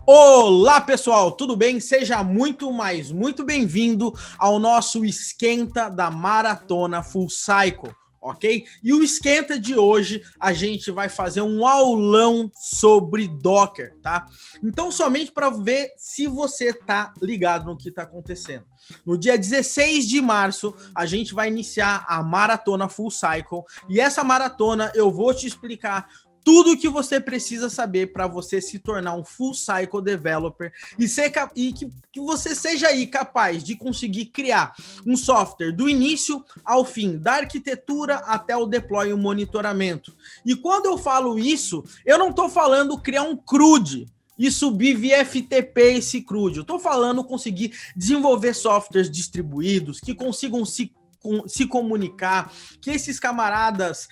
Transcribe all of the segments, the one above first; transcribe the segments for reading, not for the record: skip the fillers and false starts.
Olá pessoal, tudo bem? Seja muito bem-vindo ao nosso esquenta da Maratona Full Cycle, ok? E o esquenta de hoje a gente vai fazer um aulão sobre Docker, tá? Então somente para ver se você tá ligado no que tá acontecendo. No dia 16 de março, a gente vai iniciar a Maratona Full Cycle e essa maratona eu vou te explicar tudo o que você precisa saber para você se tornar um full cycle developer e que você seja aí capaz de conseguir criar um software do início ao fim, da arquitetura até o deploy e o monitoramento. E quando eu falo isso, eu não estou falando criar um CRUD e subir via FTP esse CRUD. Eu estou falando conseguir desenvolver softwares distribuídos que consigam se comunicar, que esses camaradas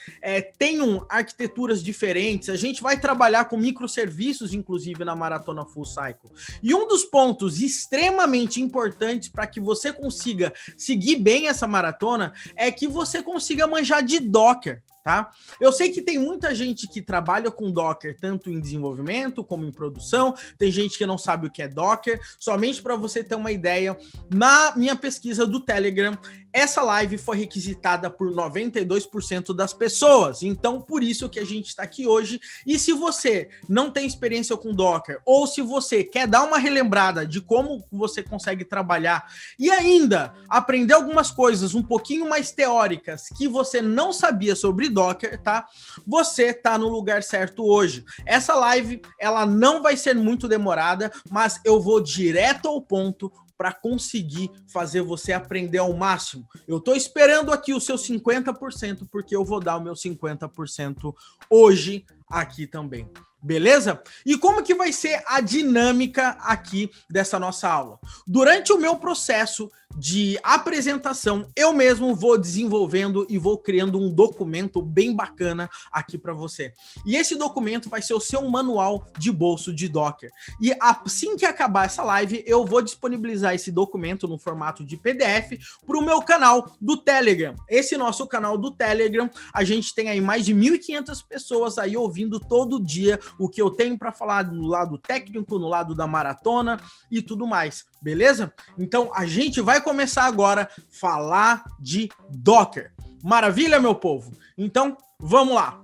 tenham arquiteturas diferentes. A gente vai trabalhar com microserviços, inclusive, na Maratona Full Cycle. E um dos pontos extremamente importantes para que você consiga seguir bem essa maratona é que você consiga manjar de Docker. Tá? Eu sei que tem muita gente que trabalha com Docker, tanto em desenvolvimento como em produção, tem gente que não sabe o que é Docker. Somente para você ter uma ideia, na minha pesquisa do Telegram, essa live foi requisitada por 92% das pessoas, então por isso que a gente está aqui hoje. E se você não tem experiência com Docker, ou se você quer dar uma relembrada de como você consegue trabalhar e ainda aprender algumas coisas um pouquinho mais teóricas que você não sabia sobre Docker, tá? Você tá no lugar certo hoje. Essa live, ela não vai ser muito demorada, mas eu vou direto ao ponto para conseguir fazer você aprender ao máximo. Eu tô esperando aqui o seu 50%, porque eu vou dar o meu 50% hoje aqui também. Beleza? E como que vai ser a dinâmica aqui dessa nossa aula? Durante o meu processo de apresentação, eu mesmo vou desenvolvendo e vou criando um documento bem bacana aqui para você. E esse documento vai ser o seu manual de bolso de Docker. E assim que acabar essa live, eu vou disponibilizar esse documento no formato de PDF para o meu canal do Telegram. Esse nosso canal do Telegram, a gente tem aí mais de 1.500 pessoas aí ouvindo todo dia o que eu tenho para falar no lado técnico, no lado da maratona e tudo mais, beleza? Então a gente vai começar agora a falar de Docker. Maravilha, meu povo? Então vamos lá.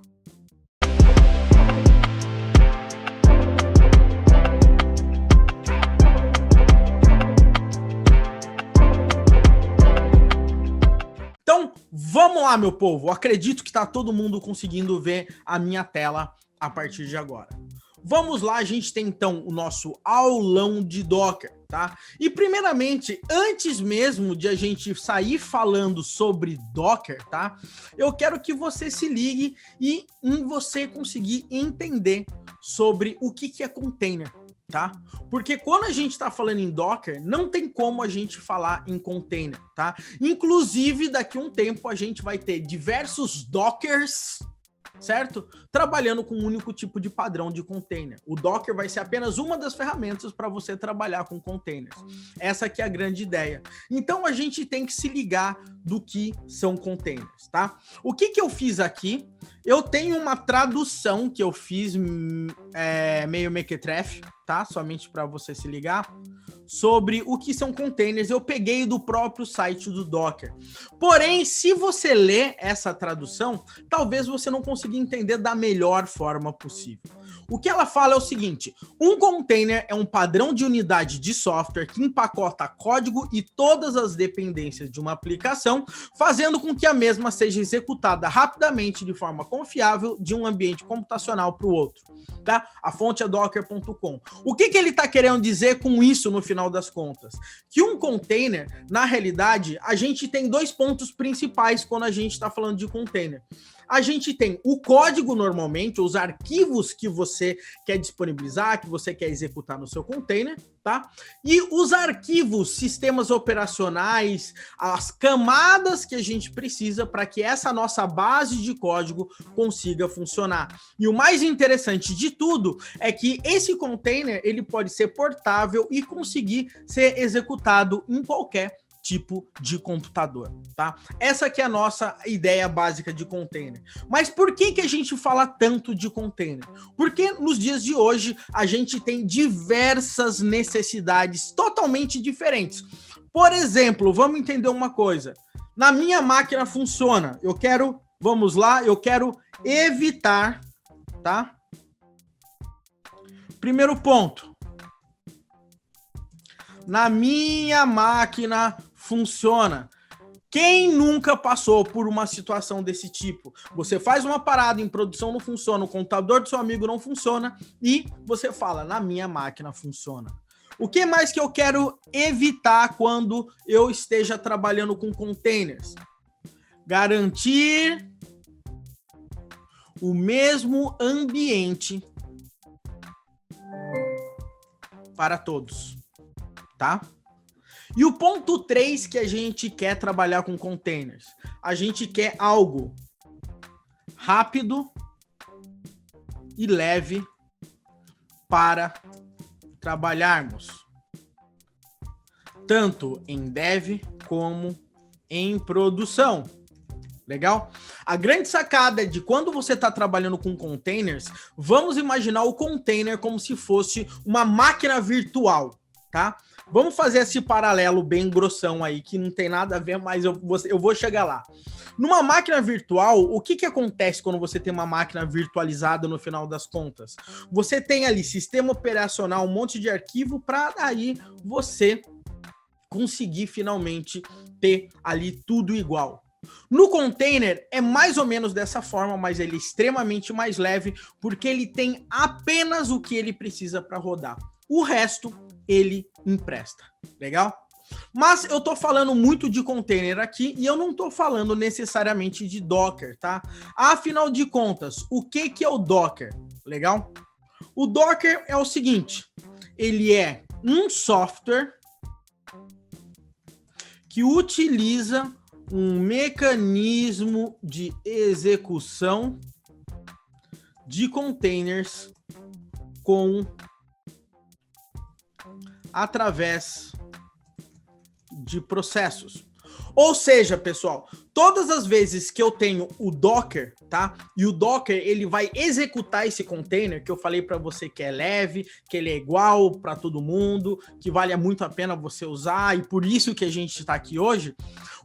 Então vamos lá, meu povo. Eu acredito que está todo mundo conseguindo ver a minha tela a partir de agora. Vamos lá, a gente tem então o nosso aulão de Docker, tá? E primeiramente, antes mesmo de a gente sair falando sobre Docker, tá? Eu quero que você se ligue e você conseguir entender sobre o que é container, tá? Porque quando a gente está falando em Docker, não tem como a gente falar em container, tá? Inclusive, daqui a um tempo a gente vai ter diversos Dockers, certo? Trabalhando com um único tipo de padrão de container. O Docker vai ser apenas uma das ferramentas para você trabalhar com containers. Essa aqui é a grande ideia. Então a gente tem que se ligar do que são containers, tá? O que eu fiz aqui? Eu tenho uma tradução que eu fiz meio mequetrefe, tá? Somente para você se ligar sobre o que são containers. Eu peguei do próprio site do Docker. Porém, se você ler essa tradução, talvez você não consiga entender da melhor forma possível. O que ela fala é o seguinte: um container é um padrão de unidade de software que empacota código e todas as dependências de uma aplicação, fazendo com que a mesma seja executada rapidamente de forma confiável de um ambiente computacional para o outro. Tá? A fonte é docker.com. O que ele está querendo dizer com isso no final das contas? Que um container, na realidade, a gente tem dois pontos principais quando a gente está falando de container. A gente tem o código normalmente, os arquivos que você quer disponibilizar, que você quer executar no seu container, tá? E os arquivos, sistemas operacionais, as camadas que a gente precisa para que essa nossa base de código consiga funcionar. E o mais interessante de tudo é que esse container, ele pode ser portável e conseguir ser executado em qualquer tipo de computador, tá? Essa que é a nossa ideia básica de container. Mas por que que a gente fala tanto de container? Porque nos dias de hoje a gente tem diversas necessidades totalmente diferentes. Por exemplo, vamos entender uma coisa. Na minha máquina funciona. Vamos lá, eu quero evitar, tá? Primeiro ponto. Na minha máquina funciona. Quem nunca passou por uma situação desse tipo? Você faz uma parada em produção, não funciona, o computador do seu amigo não funciona e você fala, na minha máquina funciona. O que mais que eu quero evitar quando eu esteja trabalhando com containers? Garantir o mesmo ambiente para todos, tá? E o ponto 3 que a gente quer trabalhar com containers, a gente quer algo rápido e leve para trabalharmos, tanto em dev como em produção. Legal? A grande sacada de quando você está trabalhando com containers, vamos imaginar o container como se fosse uma máquina virtual, tá? Vamos fazer esse paralelo bem grossão aí, que não tem nada a ver, mas eu vou chegar lá. Numa máquina virtual, o que acontece quando você tem uma máquina virtualizada no final das contas? Você tem ali sistema operacional, um monte de arquivo, para aí você conseguir finalmente ter ali tudo igual. No container é mais ou menos dessa forma, mas ele é extremamente mais leve, porque ele tem apenas o que ele precisa para rodar. O resto ele empresta. Legal? Mas eu tô falando muito de container aqui e eu não tô falando necessariamente de Docker, tá? Afinal de contas, o que é o Docker? Legal? O Docker é o seguinte, ele é um software que utiliza um mecanismo de execução de containers através de processos. Ou seja, pessoal, todas as vezes que eu tenho o Docker, tá? E o Docker, ele vai executar esse container que eu falei para você que é leve, que ele é igual para todo mundo, que vale muito a pena você usar e por isso que a gente está aqui hoje.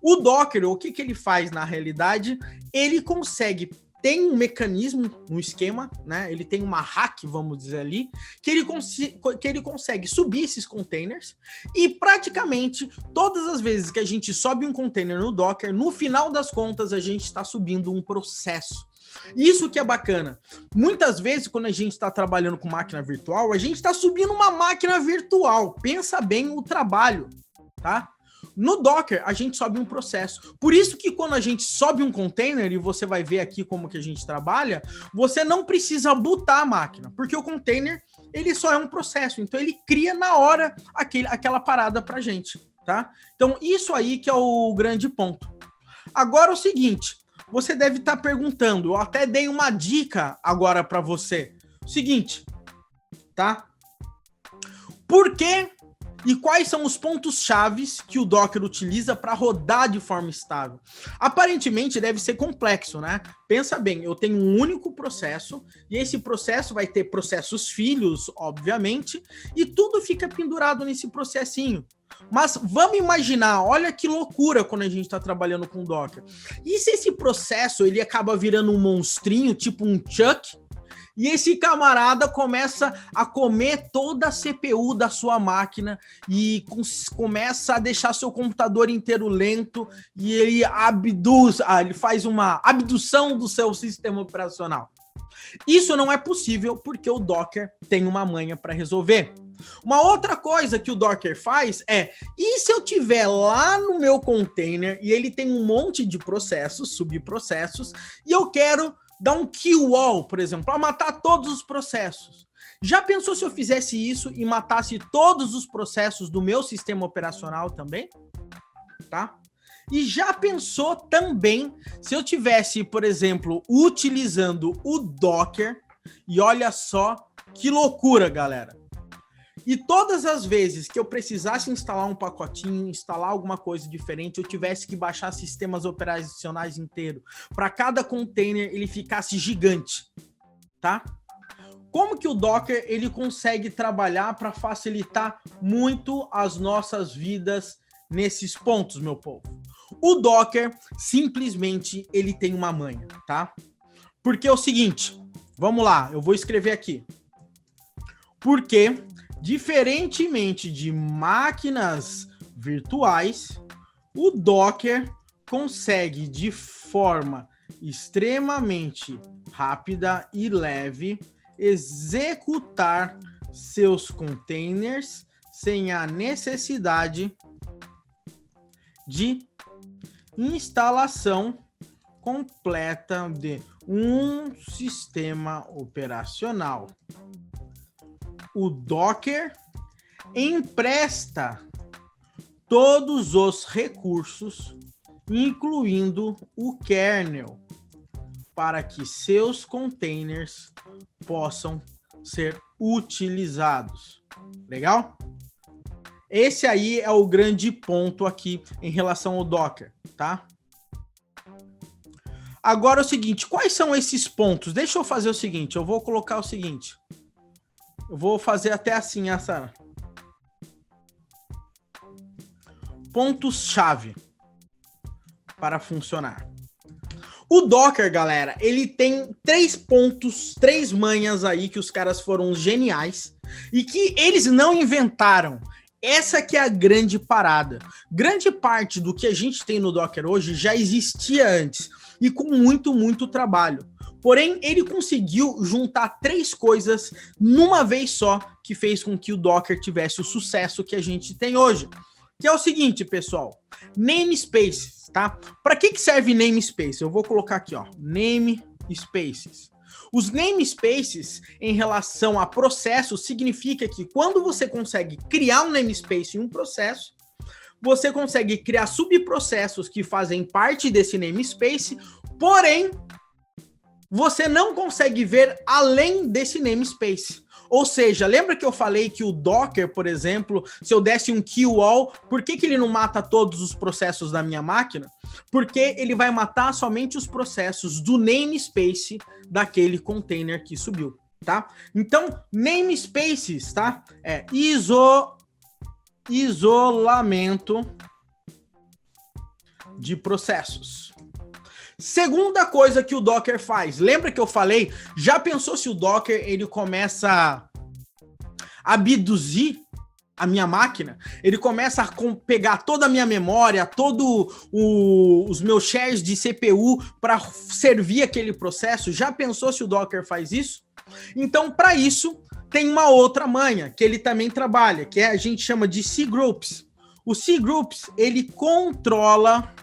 O Docker, o que ele faz na realidade? Ele tem um mecanismo, um esquema, né? Ele tem uma hack, vamos dizer ali, que ele consegue subir esses containers e praticamente todas as vezes que a gente sobe um container no Docker, no final das contas a gente está subindo um processo. Isso que é bacana. Muitas vezes, quando a gente está trabalhando com máquina virtual, a gente está subindo uma máquina virtual. Pensa bem o trabalho, tá? No Docker, a gente sobe um processo. Por isso que quando a gente sobe um container, e você vai ver aqui como que a gente trabalha, você não precisa bootar a máquina, porque o container, ele só é um processo. Então, ele cria na hora aquela parada pra gente, tá? Então, isso aí que é o grande ponto. Agora, o seguinte, você deve estar perguntando, eu até dei uma dica agora para você. O seguinte, tá? Por que e quais são os pontos chaves que o Docker utiliza para rodar de forma estável? Aparentemente deve ser complexo, né? Pensa bem, eu tenho um único processo e esse processo vai ter processos filhos, obviamente, e tudo fica pendurado nesse processinho. Mas vamos imaginar, olha que loucura quando a gente está trabalhando com Docker. E se esse processo ele acaba virando um monstrinho, tipo um Chuck, e esse camarada começa a comer toda a CPU da sua máquina e começa a deixar seu computador inteiro lento e ele ele faz uma abdução do seu sistema operacional. Isso não é possível porque o Docker tem uma manha para resolver. Uma outra coisa que o Docker faz e se eu tiver lá no meu container e ele tem um monte de processos, subprocessos, e eu quero dar um kill all, por exemplo, para matar todos os processos. Já pensou se eu fizesse isso e matasse todos os processos do meu sistema operacional também? Tá? E já pensou também se eu tivesse, por exemplo, utilizando o Docker, e olha só que loucura, galera. E todas as vezes que eu precisasse instalar um pacotinho, instalar alguma coisa diferente, eu tivesse que baixar sistemas operacionais inteiros, para cada container ele ficasse gigante, tá? Como que o Docker ele consegue trabalhar para facilitar muito as nossas vidas nesses pontos, meu povo? O Docker simplesmente ele tem uma manha, tá? Porque é o seguinte, vamos lá, eu vou escrever aqui. Porque, diferentemente de máquinas virtuais, o Docker consegue de forma extremamente rápida e leve executar seus containers sem a necessidade de instalação completa de um sistema operacional. O Docker empresta todos os recursos, incluindo o kernel, para que seus containers possam ser utilizados. Legal? Esse aí é o grande ponto aqui em relação ao Docker, tá? Agora é o seguinte, quais são esses pontos? Deixa eu fazer o seguinte, eu vou colocar o seguinte. Eu vou fazer até assim, essa. Pontos-chave para funcionar. O Docker, galera, ele tem 3 pontos, 3 manhas aí que os caras foram geniais e que eles não inventaram. Essa que é a grande parada. Grande parte do que a gente tem no Docker hoje já existia antes e com muito trabalho. Porém, ele conseguiu juntar 3 coisas numa vez só que fez com que o Docker tivesse o sucesso que a gente tem hoje. Que é o seguinte, pessoal, namespaces, tá? Para que serve namespace? Eu vou colocar aqui, ó, namespaces. Os namespaces, em relação a processos, significa que quando você consegue criar um namespace em um processo, você consegue criar subprocessos que fazem parte desse namespace, porém, você não consegue ver além desse namespace. Ou seja, lembra que eu falei que o Docker, por exemplo, se eu desse um kill all, por que ele não mata todos os processos da minha máquina? Porque ele vai matar somente os processos do namespace daquele container que subiu, tá? Então, namespaces, tá? É isolamento de processos. Segunda coisa que o Docker faz, lembra que eu falei, já pensou se o Docker ele começa a abduzir a minha máquina? Ele começa a pegar toda a minha memória, os meus shares de CPU para servir aquele processo? Já pensou se o Docker faz isso? Então, para isso, tem uma outra manha que ele também trabalha, que a gente chama de cgroups. O cgroups, ele controla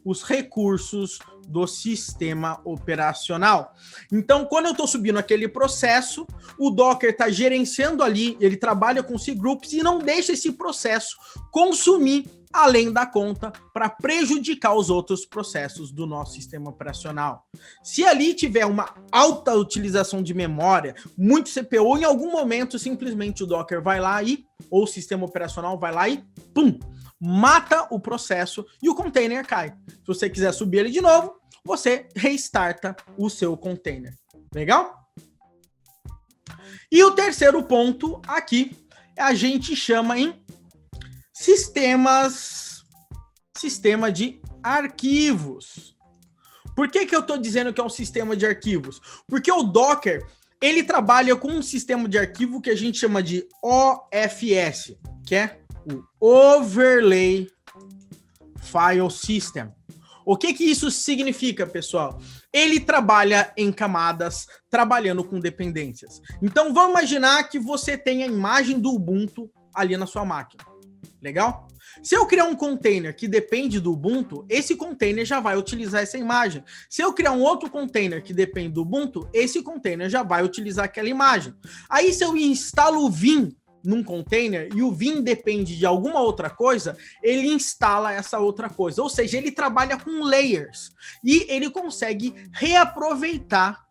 os recursos do sistema operacional. Então, quando eu estou subindo aquele processo, o Docker está gerenciando ali, ele trabalha com cgroups e não deixa esse processo consumir além da conta para prejudicar os outros processos do nosso sistema operacional. Se ali tiver uma alta utilização de memória, muito CPU, em algum momento simplesmente o Docker vai lá ou o sistema operacional vai lá e pum, mata o processo e o container cai. Se você quiser subir ele de novo, você restarta o seu container. Legal? E o terceiro ponto aqui, a gente chama em sistema de arquivos. Por que eu estou dizendo que é um sistema de arquivos? Porque o Docker, ele trabalha com um sistema de arquivo que a gente chama de OFS, que é o Overlay File System. O que isso significa, pessoal? Ele trabalha em camadas, trabalhando com dependências. Então, vamos imaginar que você tem a imagem do Ubuntu ali na sua máquina. Legal? Se eu criar um container que depende do Ubuntu, esse container já vai utilizar essa imagem. Se eu criar um outro container que depende do Ubuntu, esse container já vai utilizar aquela imagem. Aí, se eu instalo o Vim num container e o Vim depende de alguma outra coisa, ele instala essa outra coisa. Ou seja, ele trabalha com layers e ele consegue reaproveitar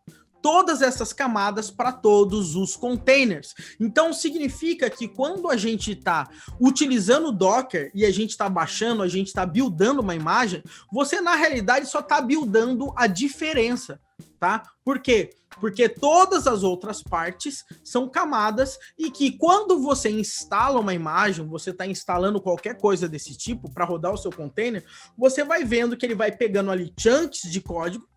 todas essas camadas para todos os containers. Então, significa que quando a gente está utilizando o Docker e a gente está baixando, a gente está buildando uma imagem, você, na realidade, só está buildando a diferença, tá? Por quê? Porque todas as outras partes são camadas e que quando você instala uma imagem, você está instalando qualquer coisa desse tipo para rodar o seu container, você vai vendo que ele vai pegando ali chunks de código,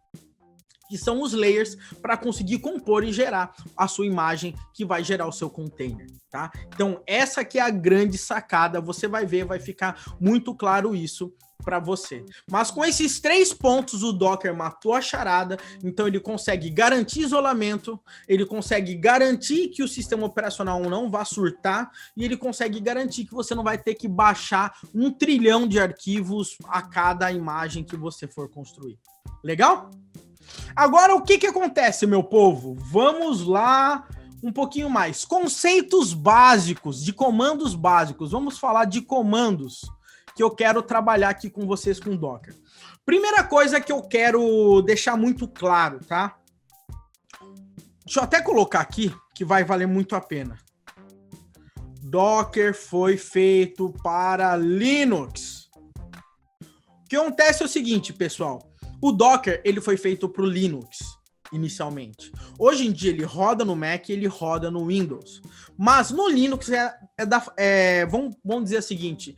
que são os layers, para conseguir compor e gerar a sua imagem que vai gerar o seu container, tá? Então, essa aqui é a grande sacada, você vai ver, vai ficar muito claro isso para você. Mas com esses 3 pontos, o Docker matou a charada, então ele consegue garantir isolamento, ele consegue garantir que o sistema operacional não vá surtar, e ele consegue garantir que você não vai ter que baixar 1 trilhão de arquivos a cada imagem que você for construir. Legal? Agora, o que acontece, meu povo? Vamos lá um pouquinho mais. Conceitos básicos, de comandos básicos. Vamos falar de comandos que eu quero trabalhar aqui com vocês com o Docker. Primeira coisa que eu quero deixar muito claro, tá? Deixa eu até colocar aqui, que vai valer muito a pena. Docker foi feito para Linux. O que acontece é o seguinte, pessoal. O Docker, ele foi feito para o Linux, inicialmente. Hoje em dia, ele roda no Mac e ele roda no Windows. Mas no Linux, vamos dizer o seguinte,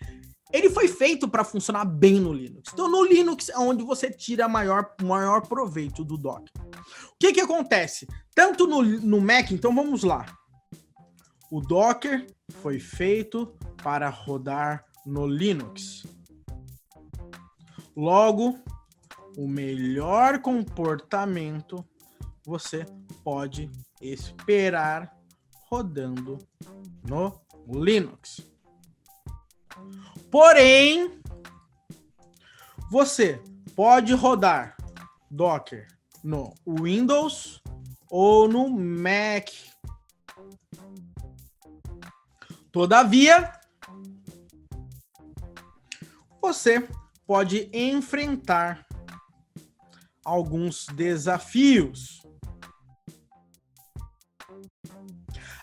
ele foi feito para funcionar bem no Linux. Então, no Linux é onde você tira maior proveito do Docker. O que acontece? Tanto no Mac, então vamos lá. O Docker foi feito para rodar no Linux. Logo, o melhor comportamento você pode esperar rodando no Linux. Porém, você pode rodar Docker no Windows ou no Mac. Todavia, você pode enfrentar alguns desafios.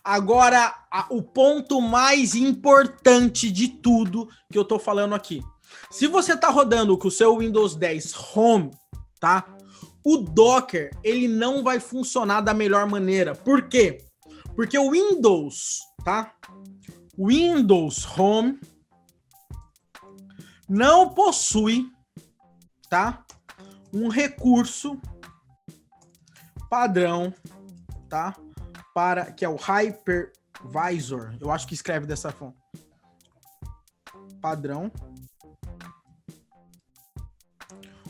Agora, o ponto mais importante de tudo que eu tô falando aqui. Se você tá rodando com o seu Windows 10 Home, tá? O Docker, ele não vai funcionar da melhor maneira. Por quê? Porque o Windows, tá? Windows Home não possui, tá? Um recurso padrão, tá? Que é o hypervisor. Eu acho que escreve dessa forma. Padrão.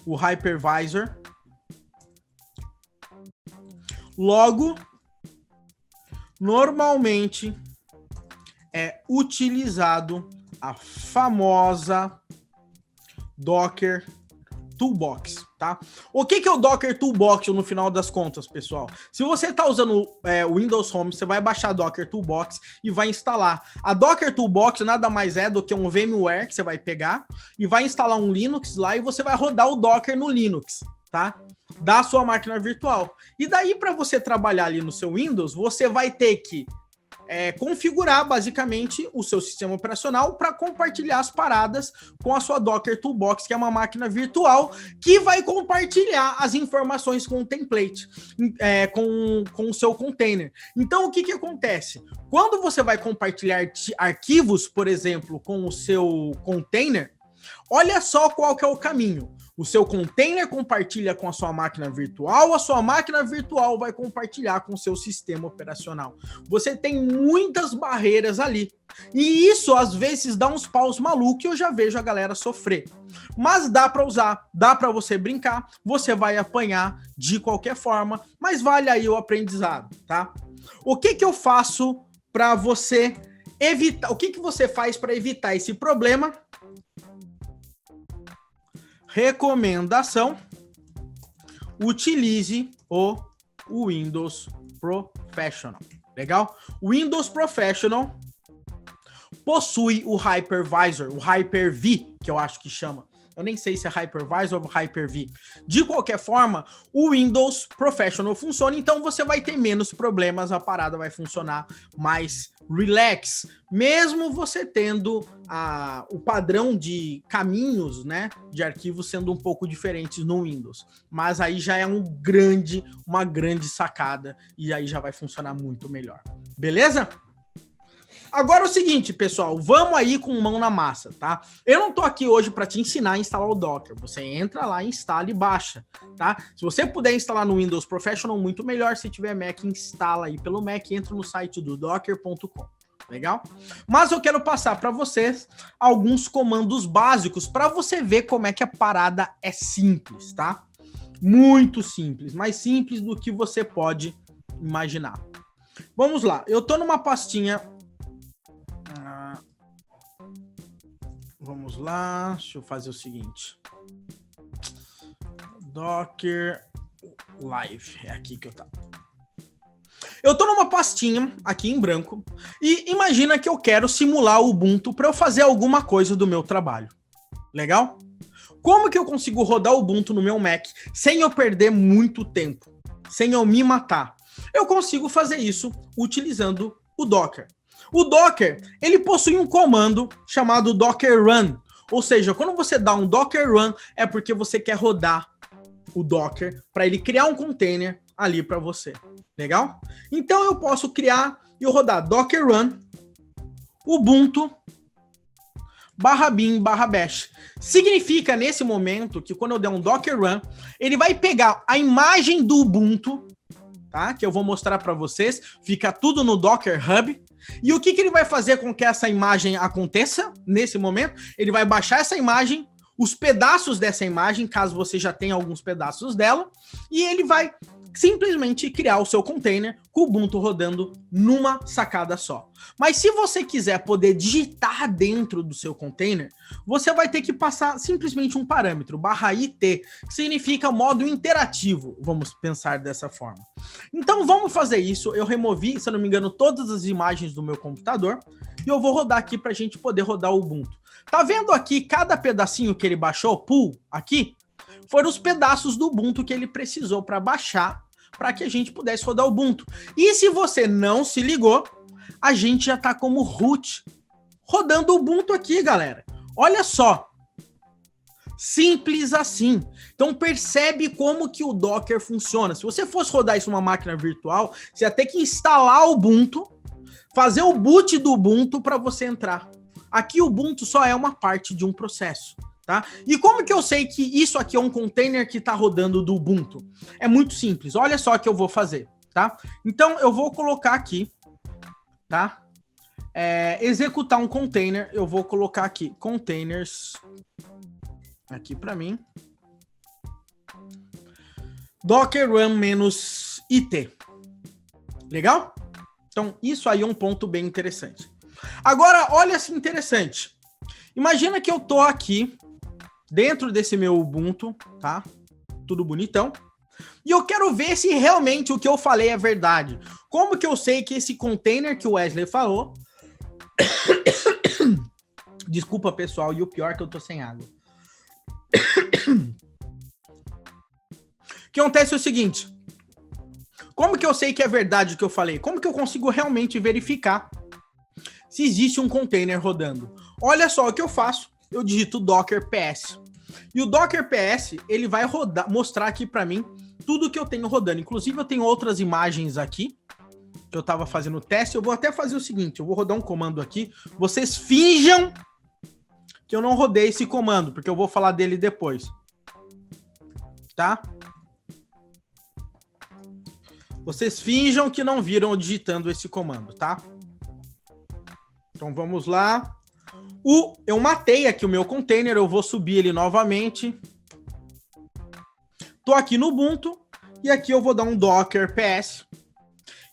O hypervisor. Logo, normalmente é utilizado a famosa Docker Toolbox, tá? O que é o Docker Toolbox no final das contas, pessoal? Se você está usando o Windows Home, você vai baixar a Docker Toolbox e vai instalar. A Docker Toolbox nada mais é do que um VMware que você vai pegar e vai instalar um Linux lá e você vai rodar o Docker no Linux, tá? Da sua máquina virtual. E daí, para você trabalhar ali no seu Windows, você vai ter que configurar basicamente o seu sistema operacional para compartilhar as paradas com a sua Docker Toolbox, que é uma máquina virtual que vai compartilhar as informações com o template, com o seu container. Então, o que acontece? Quando você vai compartilhar arquivos, por exemplo, com o seu container, olha só qual que é o caminho. O seu container compartilha com a sua máquina virtual, a sua máquina virtual vai compartilhar com o seu sistema operacional. Você tem muitas barreiras ali. E isso, às vezes, dá uns paus malucos e eu já vejo a galera sofrer. Mas dá para usar, dá para você brincar, você vai apanhar de qualquer forma, mas vale aí o aprendizado, tá? O que eu faço para você evitar? O que você faz para evitar esse problema? Recomendação: utilize o Windows Professional. Legal? O Windows Professional possui o Hypervisor, o Hyper-V, que eu acho que chama, Eu nem sei se é Hypervisor ou Hyper-V. De qualquer forma, o Windows Professional funciona, então você vai ter menos problemas, a parada vai funcionar mais relax, mesmo você tendo o padrão de caminhos, né, de arquivos sendo um pouco diferentes no Windows. Mas aí já é uma grande sacada e aí já vai funcionar muito melhor. Beleza? Agora é o seguinte, pessoal, vamos aí com mão na massa, tá? Eu não tô aqui hoje para te ensinar a instalar o Docker. Você entra lá, instala e baixa, tá? Se você puder instalar no Windows Professional, muito melhor. Se tiver Mac, instala aí pelo Mac, entra no site do docker.com. Legal? Mas eu quero passar para vocês alguns comandos básicos para você ver como é que a parada é simples, tá? Muito simples, mais simples do que você pode imaginar. Vamos lá, eu tô numa pastinha. Vamos lá, deixa eu fazer o seguinte. Docker Live, é aqui que eu tava. Eu tô numa pastinha aqui em branco e imagina que eu quero simular o Ubuntu para eu fazer alguma coisa do meu trabalho. Legal? Como que eu consigo rodar o Ubuntu no meu Mac sem eu perder muito tempo, sem eu me matar? Eu consigo fazer isso utilizando o Docker. O Docker, ele possui um comando chamado Docker Run. Ou seja, quando você dá um Docker Run, é porque você quer rodar o Docker para ele criar um container ali para você. Legal? Então eu posso criar e rodar Docker Run Ubuntu /bin/bash. Significa nesse momento que quando eu der um Docker Run, ele vai pegar a imagem do Ubuntu, tá? Que eu vou mostrar para vocês. Fica tudo no Docker Hub. E o que ele vai fazer com que essa imagem aconteça nesse momento? Ele vai baixar essa imagem, os pedaços dessa imagem, caso você já tenha alguns pedaços dela, e ele vai simplesmente criar o seu container com o Ubuntu rodando numa sacada só. Mas se você quiser poder digitar dentro do seu container, você vai ter que passar simplesmente um parâmetro, /it, que significa modo interativo, vamos pensar dessa forma. Então vamos fazer isso. Eu removi, se eu não me engano, todas as imagens do meu computador e eu vou rodar aqui para a gente poder rodar o Ubuntu. Tá vendo aqui cada pedacinho que ele baixou, pull, aqui? Foram os pedaços do Ubuntu que ele precisou para baixar, para que a gente pudesse rodar o Ubuntu. E se você não se ligou, a gente já está como root, rodando o Ubuntu aqui, galera. Olha só. Simples assim. Então percebe como que o Docker funciona. Se você fosse rodar isso numa máquina virtual, você ia ter que instalar o Ubuntu, fazer o boot do Ubuntu para você entrar. Aqui o Ubuntu só é uma parte de um processo. Tá? E como que eu sei que isso aqui é um container que está rodando do Ubuntu? É muito simples, olha só o que eu vou fazer, tá? Então eu vou colocar aqui, tá? Executar um container, eu vou colocar aqui, containers, aqui para mim, Docker Run -it, legal? Então isso aí é um ponto bem interessante. Agora, olha assim interessante, imagina que eu tô aqui, dentro desse meu Ubuntu, tá? Tudo bonitão. E eu quero ver se realmente o que eu falei é verdade. Como que eu sei que esse container que o Wesley falou... Desculpa, pessoal, e o pior é que eu tô sem água. O que acontece é o seguinte. Como que eu sei que é verdade o que eu falei? Como que eu consigo realmente verificar se existe um container rodando? Olha só o que eu faço. Eu digito Docker PS. E o Docker PS, ele vai mostrar aqui para mim tudo que eu tenho rodando. Inclusive, eu tenho outras imagens aqui, que eu estava fazendo teste. Eu vou até fazer o seguinte, eu vou rodar um comando aqui. Vocês finjam que eu não rodei esse comando, porque eu vou falar dele depois. Tá? Vocês finjam que não viram eu digitando esse comando, tá? Então, vamos lá. Eu matei aqui o meu container, eu vou subir ele novamente. Tô aqui no Ubuntu e aqui eu vou dar um Docker PS.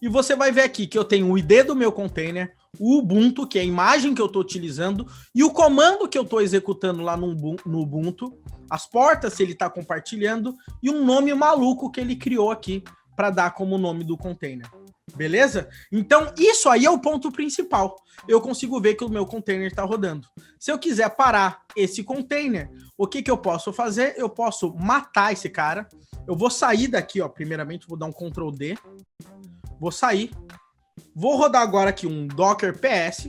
E você vai ver aqui que eu tenho o ID do meu container, o Ubuntu, que é a imagem que eu tô utilizando, e o comando que eu tô executando lá no Ubuntu, as portas que ele tá compartilhando e um nome maluco que ele criou aqui para dar como nome do container. Beleza? Então, isso aí é o ponto principal. Eu consigo ver que o meu container está rodando. Se eu quiser parar esse container, o que eu posso fazer? Eu posso matar esse cara. Eu vou sair daqui, ó. Primeiramente, vou dar um Ctrl D. Vou sair. Vou rodar agora aqui um Docker PS.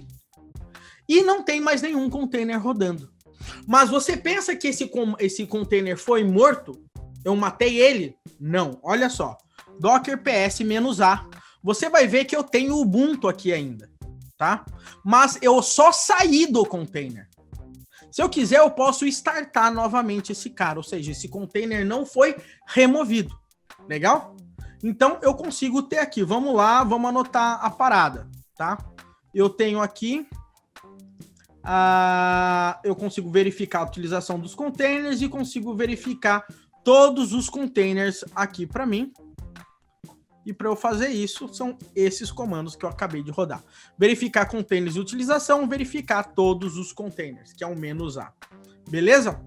E não tem mais nenhum container rodando. Mas você pensa que esse container foi morto? Eu matei ele? Não. Olha só. Docker PS-A. Você vai ver que eu tenho o Ubuntu aqui ainda, tá? Mas eu só saí do container. Se eu quiser, eu posso startar novamente esse cara, ou seja, esse container não foi removido. Legal? Então, eu consigo ter aqui. Vamos lá, vamos anotar a parada, tá? Eu tenho aqui... eu consigo verificar a utilização dos containers e consigo verificar todos os containers aqui para mim. E para eu fazer isso, são esses comandos que eu acabei de rodar. Verificar containers de utilização, verificar todos os containers, que é o "-a". Beleza?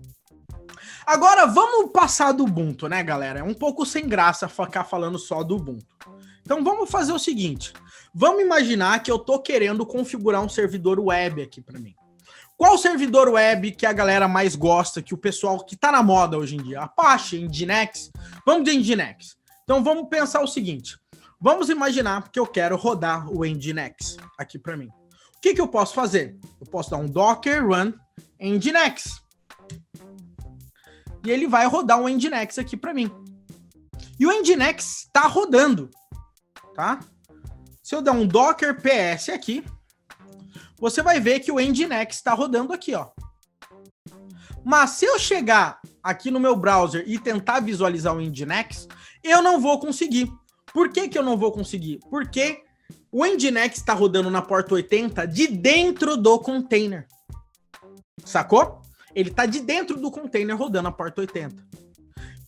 Agora, vamos passar do Ubuntu, né, galera? É um pouco sem graça ficar falando só do Ubuntu. Então, vamos fazer o seguinte. Vamos imaginar que eu tô querendo configurar um servidor web aqui para mim. Qual servidor web que a galera mais gosta, que o pessoal que tá na moda hoje em dia? Apache, Nginx? Vamos de Nginx. Então, vamos pensar o seguinte. Vamos imaginar que eu quero rodar o Nginx aqui para mim. O que eu posso fazer? Eu posso dar um docker run Nginx. E ele vai rodar um Nginx aqui para mim. E o Nginx está rodando, tá? Se eu der um docker ps aqui, você vai ver que o Nginx está rodando aqui, ó. Mas se eu chegar aqui no meu browser e tentar visualizar o Nginx, eu não vou conseguir. Por que eu não vou conseguir? Porque o Nginx está rodando na porta 80 de dentro do container. Sacou? Ele está de dentro do container rodando a porta 80.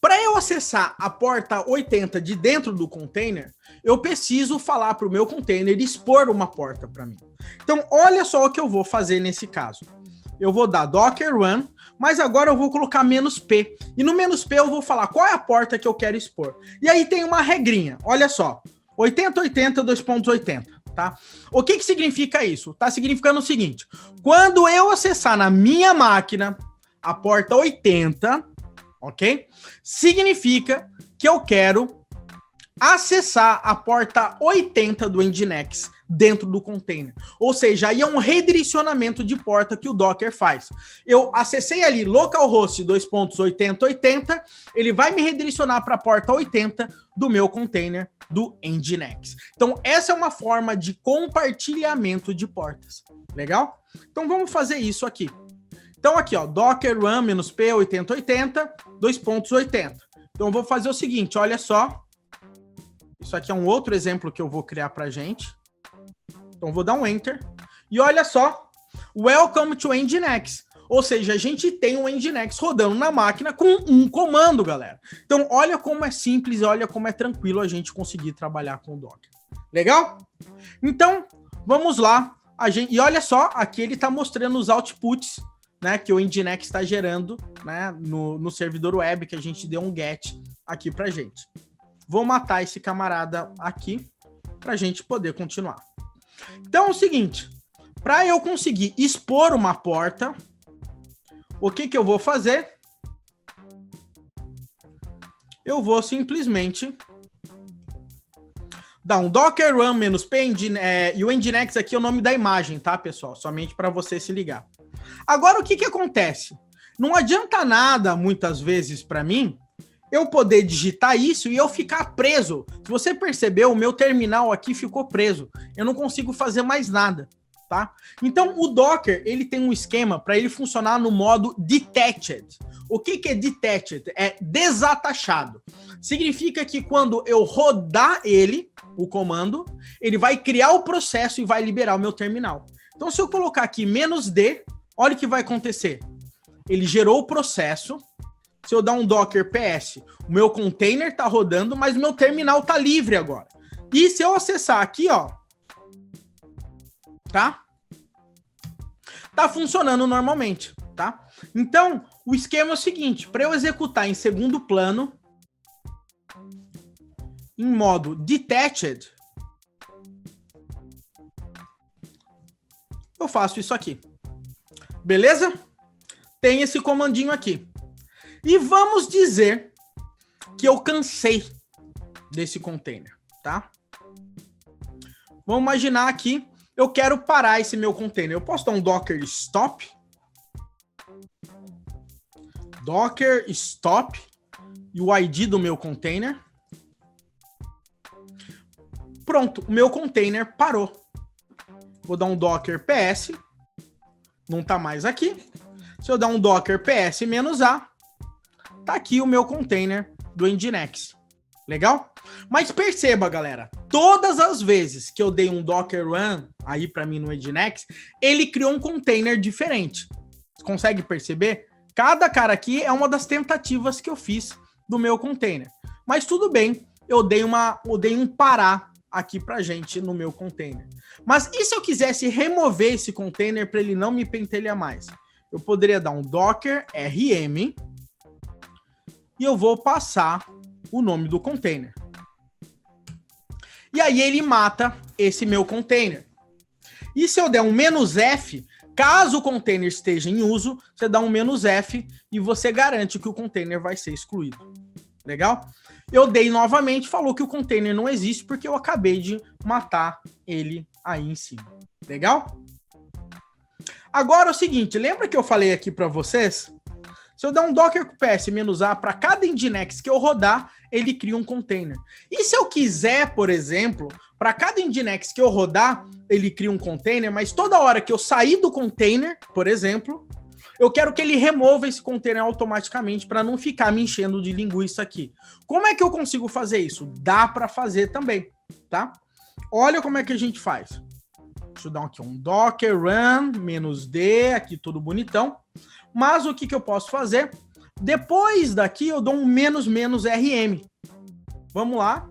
Para eu acessar a porta 80 de dentro do container, eu preciso falar para o meu container expor uma porta para mim. Então, olha só o que eu vou fazer nesse caso. Eu vou dar docker run, mas agora eu vou colocar "-p". E no "-p" eu vou falar qual é a porta que eu quero expor. E aí tem uma regrinha, olha só. 8080 2.80, tá? O que significa isso? Tá significando o seguinte. Quando eu acessar na minha máquina a porta 80, ok? Significa que eu quero acessar a porta 80 do Nginx dentro do container. Ou seja, aí é um redirecionamento de porta que o Docker faz. Eu acessei ali localhost 2.8080, ele vai me redirecionar para a porta 80 do meu container do Nginx. Então, essa é uma forma de compartilhamento de portas. Legal? Então, vamos fazer isso aqui. Então, aqui, ó, docker run "-p 8080 2.80. Então, eu vou fazer o seguinte, olha só. Isso aqui é um outro exemplo que eu vou criar pra gente. Então, vou dar um Enter. E olha só. Welcome to Nginx. Ou seja, a gente tem um Nginx rodando na máquina com um comando, galera. Então, olha como é simples, olha como é tranquilo a gente conseguir trabalhar com o Docker. Legal? Então, vamos lá. E olha só, aqui ele está mostrando os outputs, né, que o Nginx está gerando, né, no servidor web que a gente deu um get aqui pra gente. Vou matar esse camarada aqui para a gente poder continuar. Então é o seguinte, para eu conseguir expor uma porta, o que eu vou fazer? Eu vou simplesmente dar um docker run "-p", e o Nginx aqui é o nome da imagem, tá, pessoal? Somente para você se ligar. Agora, o que acontece? Não adianta nada, muitas vezes, para mim, eu poder digitar isso e eu ficar preso. Se você percebeu, o meu terminal aqui ficou preso. Eu não consigo fazer mais nada, tá? Então, o Docker, ele tem um esquema para ele funcionar no modo detached. O que é detached? É desatachado. Significa que quando eu rodar ele, o comando, ele vai criar o processo e vai liberar o meu terminal. Então, se eu colocar aqui "-d", olha o que vai acontecer. Ele gerou o processo. Se eu dar um docker ps, o meu container está rodando, mas o meu terminal está livre agora. E se eu acessar aqui, ó, tá? Tá funcionando normalmente, tá? Então, o esquema é o seguinte, para eu executar em segundo plano, em modo detached, eu faço isso aqui. Beleza? Tem esse comandinho aqui. E vamos dizer que eu cansei desse container, tá? Vamos imaginar aqui, eu quero parar esse meu container. Eu posso dar um docker stop. Docker stop. E o ID do meu container. Pronto, o meu container parou. Vou dar um docker ps. Não tá mais aqui. Se eu dar um docker ps-a, tá aqui o meu container do Nginx. Legal? Mas perceba, galera, todas as vezes que eu dei um docker run aí para mim no Nginx, ele criou um container diferente. Você consegue perceber? Cada cara aqui é uma das tentativas que eu fiz do meu container. Mas tudo bem, eu dei um parar aqui pra gente no meu container. Mas e se eu quisesse remover esse container para ele não me pentelhar mais? Eu poderia dar um docker rm e eu vou passar o nome do container. E aí ele mata esse meu container. E se eu der um "-f", caso o container esteja em uso, você dá um "-f" e você garante que o container vai ser excluído. Legal? Eu dei novamente, falou que o container não existe porque eu acabei de matar ele aí em cima. Legal? Agora é o seguinte, lembra que eu falei aqui para vocês? Se eu der um docker ps-a para cada Nginx que eu rodar, ele cria um container. E se eu quiser, por exemplo, para cada Nginx que eu rodar, ele cria um container, mas toda hora que eu sair do container, por exemplo, eu quero que ele remova esse container automaticamente para não ficar me enchendo de linguiça aqui. Como é que eu consigo fazer isso? Dá para fazer também, tá? Olha como é que a gente faz. Deixa eu dar aqui um docker run -d, aqui tudo bonitão. Mas o que eu posso fazer? Depois daqui eu dou um "-rm". Vamos lá.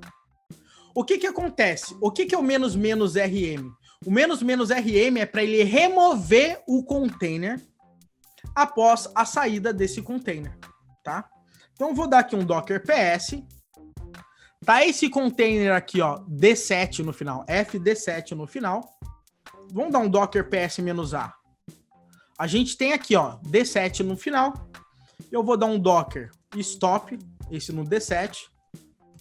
O que acontece? O que é o "-rm"? O "-rm" é para ele remover o container após a saída desse container, tá? Então eu vou dar aqui um docker ps. Tá esse container aqui, ó, D7 no final, fd7 no final. Vamos dar um docker ps-a. A gente tem aqui, ó, D7 no final. Eu vou dar um docker stop, esse no D7,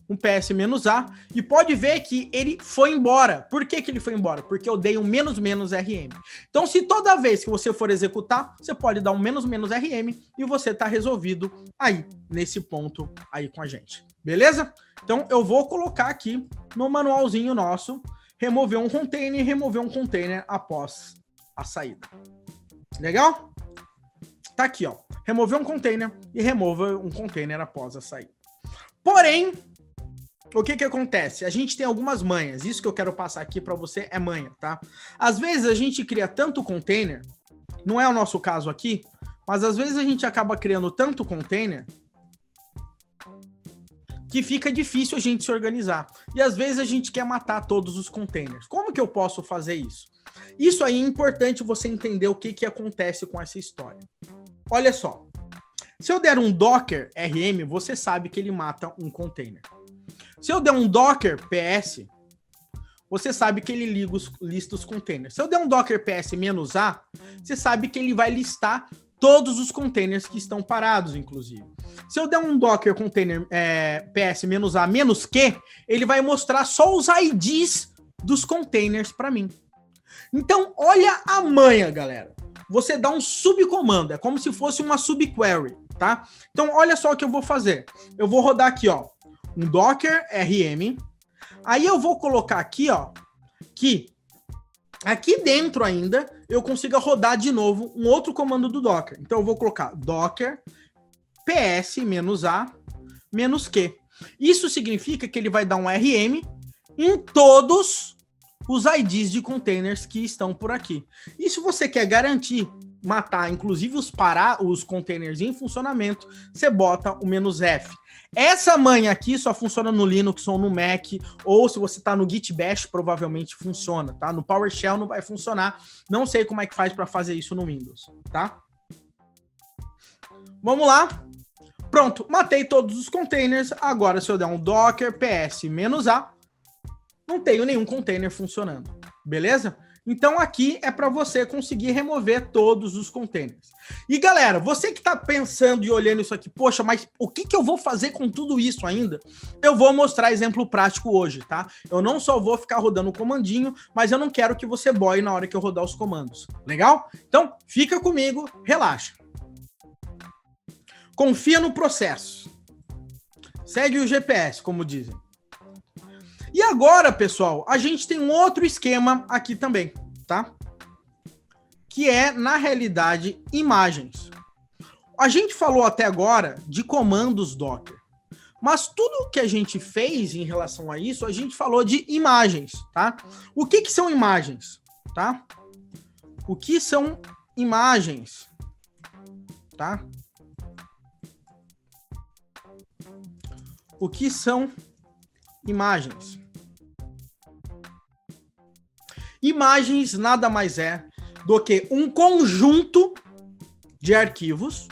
um ps-a, e pode ver que ele foi embora. Por que ele foi embora? Porque eu dei um "-rm". Então, se toda vez que você for executar, você pode dar um "-rm" e você tá resolvido aí, nesse ponto aí com a gente. Beleza? Então, eu vou colocar aqui no manualzinho nosso, remover um container e remover um container após a saída. Legal? Tá aqui, ó. Remover um container e remova um container após a saída. Porém, o que acontece? A gente tem algumas manhas. Isso que eu quero passar aqui para você é manha, tá? Às vezes a gente cria tanto container, não é o nosso caso aqui, mas às vezes a gente acaba criando tanto container que fica difícil a gente se organizar. E às vezes a gente quer matar todos os containers. Como que eu posso fazer isso? Isso aí é importante você entender o que acontece com essa história. Olha só. Se eu der um docker rm, você sabe que ele mata um container. Se eu der um docker ps, você sabe que ele lista os containers. Se eu der um docker ps-a, você sabe que ele vai listar todos os containers que estão parados, inclusive. Se eu der um docker container ps-a-q, ele vai mostrar só os IDs dos containers para mim. Então, olha a manha, galera. Você dá um subcomando, é como se fosse uma subquery, tá? Então, olha só o que eu vou fazer. Eu vou rodar aqui, ó, um docker rm. Aí eu vou colocar aqui, ó, que aqui dentro ainda eu consiga rodar de novo um outro comando do Docker. Então eu vou colocar docker ps-a-q. Isso significa que ele vai dar um RM em todos os IDs de containers que estão por aqui. E se você quer garantir matar, inclusive os containers em funcionamento, você bota o "-f". Essa manha aqui só funciona no Linux ou no Mac, ou se você está no Git Bash, provavelmente funciona, tá? No PowerShell não vai funcionar. Não sei como é que faz para fazer isso no Windows, tá? Vamos lá. Pronto, matei todos os containers. Agora, se eu der um docker ps-a, não tenho nenhum container funcionando, beleza? Então aqui é para você conseguir remover todos os containers. E galera, você que está pensando e olhando isso aqui, poxa, mas o que eu vou fazer com tudo isso ainda? Eu vou mostrar exemplo prático hoje, tá? Eu não só vou ficar rodando o comandinho, mas eu não quero que você boie na hora que eu rodar os comandos. Legal? Então fica comigo, relaxa. Confia no processo. Segue o GPS, como dizem. E agora, pessoal, a gente tem um outro esquema aqui também, tá? Que é, na realidade, imagens. A gente falou até agora de comandos Docker, mas tudo que a gente fez em relação a isso, a gente falou de imagens, tá? O que são imagens, tá? O que são imagens, tá? O que são imagens? Imagens nada mais é do que um conjunto de arquivos,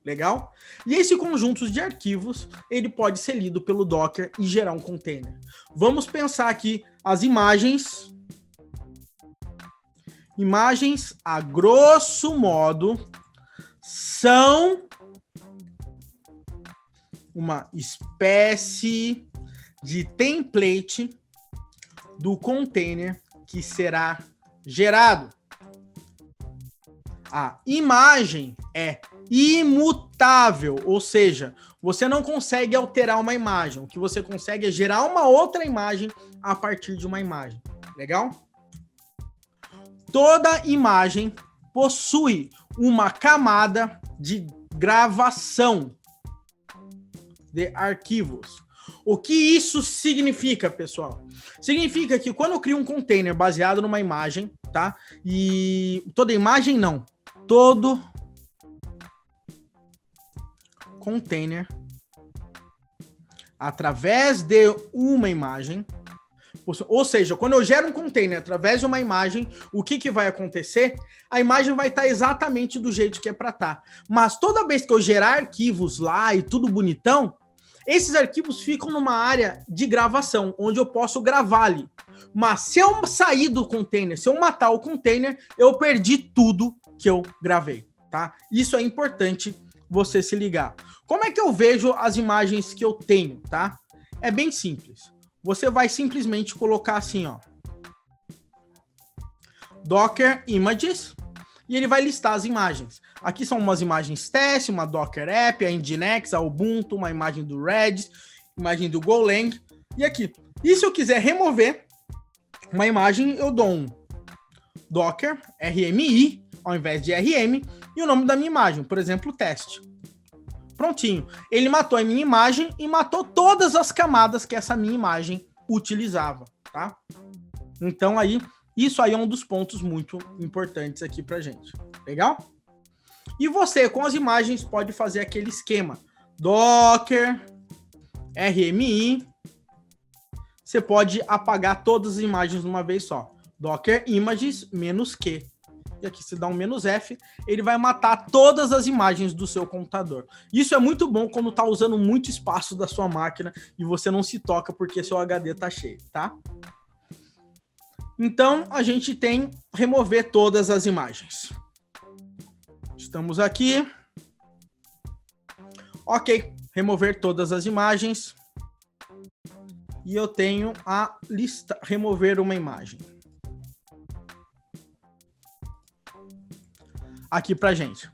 legal? E esse conjunto de arquivos, ele pode ser lido pelo Docker e gerar um container. Vamos pensar aqui as imagens. Imagens, a grosso modo, são uma espécie de template do container que será gerado. A imagem é imutável, ou seja, você não consegue alterar uma imagem. O que você consegue é gerar uma outra imagem a partir de uma imagem. Legal? Toda imagem possui uma camada de gravação de arquivos. O que isso significa, pessoal? Significa que quando eu crio um container baseado numa imagem, tá? E toda imagem não. Todo container através de uma imagem, ou seja, quando eu gero um container através de uma imagem, o que vai acontecer? A imagem vai estar exatamente do jeito que é para estar. Mas toda vez que eu gerar arquivos lá e tudo bonitão, esses arquivos ficam numa área de gravação, onde eu posso gravar ali. Mas se eu sair do container, se eu matar o container, eu perdi tudo que eu gravei, tá? Isso é importante você se ligar. Como é que eu vejo as imagens que eu tenho, tá? É bem simples. Você vai simplesmente colocar assim, ó, Docker Images, e ele vai listar as imagens. Aqui são umas imagens teste, uma Docker App, a Nginx, a Ubuntu, uma imagem do Redis, imagem do Golang, e aqui. E se eu quiser remover uma imagem, eu dou um Docker RMI, ao invés de RM, e o nome da minha imagem, por exemplo, teste. Prontinho. Ele matou a minha imagem e matou todas as camadas que essa minha imagem utilizava, tá? Então aí, isso aí é um dos pontos muito importantes aqui pra gente. Legal? E você, com as imagens, pode fazer aquele esquema. Docker, RMI. Você pode apagar todas as imagens de uma vez só. Docker Images, -Q. E aqui você dá um "-F", ele vai matar todas as imagens do seu computador. Isso é muito bom quando tá usando muito espaço da sua máquina e você não se toca porque seu HD tá cheio, tá? Então, a gente tem remover todas as imagens. Estamos aqui. Ok, remover todas as imagens. E eu tenho a lista, remover uma imagem. Aqui pra gente.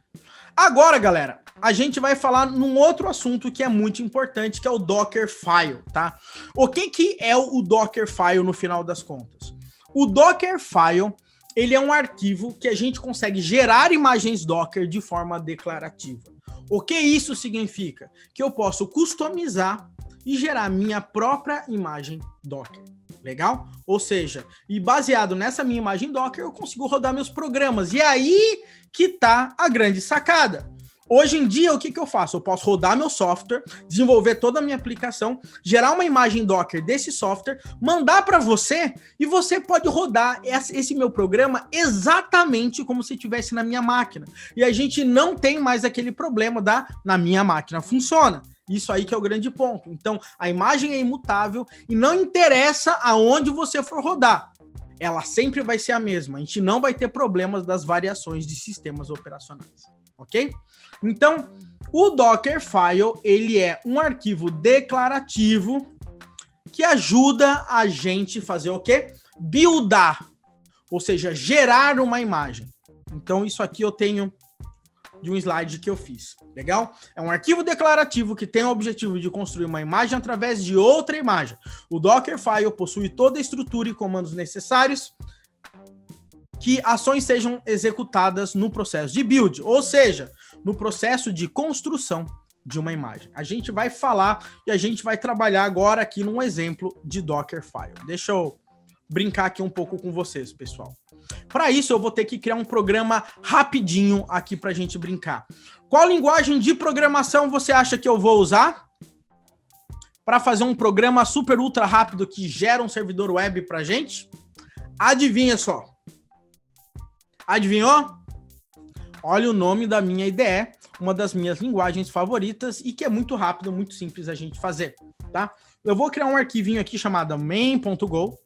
Agora, galera, a gente vai falar num outro assunto que é muito importante, que é o Dockerfile, tá? O que é o Dockerfile no final das contas? O Dockerfile, ele é um arquivo que a gente consegue gerar imagens Docker de forma declarativa. O que isso significa? Que eu posso customizar e gerar minha própria imagem Docker. Legal? Ou seja, e baseado nessa minha imagem Docker, eu consigo rodar meus programas. E aí que tá a grande sacada. Hoje em dia, o que eu faço? Eu posso rodar meu software, desenvolver toda a minha aplicação, gerar uma imagem Docker desse software, mandar para você, e você pode rodar esse meu programa exatamente como se estivesse na minha máquina. E a gente não tem mais aquele problema na minha máquina funciona. Isso aí que é o grande ponto. Então, a imagem é imutável e não interessa aonde você for rodar. ela sempre vai ser a mesma. A gente não vai ter problemas das variações de sistemas operacionais, ok? Então, o Dockerfile, ele é um arquivo declarativo que ajuda a gente fazer o quê? Buildar, ou seja, gerar uma imagem. Então, isso aqui eu tenho de um slide que eu fiz, legal? É um arquivo declarativo que tem o objetivo de construir uma imagem através de outra imagem. O Dockerfile possui toda a estrutura e comandos necessários que ações sejam executadas no processo de build, ou seja, no processo de construção de uma imagem. A gente vai falar e a gente vai trabalhar agora aqui num exemplo de Dockerfile. Deixa eu brincar aqui um pouco com vocês, pessoal. Para isso, eu vou ter que criar um programa rapidinho aqui para a gente brincar. Qual linguagem de programação você acha que eu vou usar para fazer um programa super ultra rápido que gera um servidor web para a gente? Adivinha só. Adivinhou? Olha o nome da minha IDE, uma das minhas linguagens favoritas e que é muito rápido, muito simples a gente fazer, tá? Eu vou criar um arquivinho aqui chamado main.go.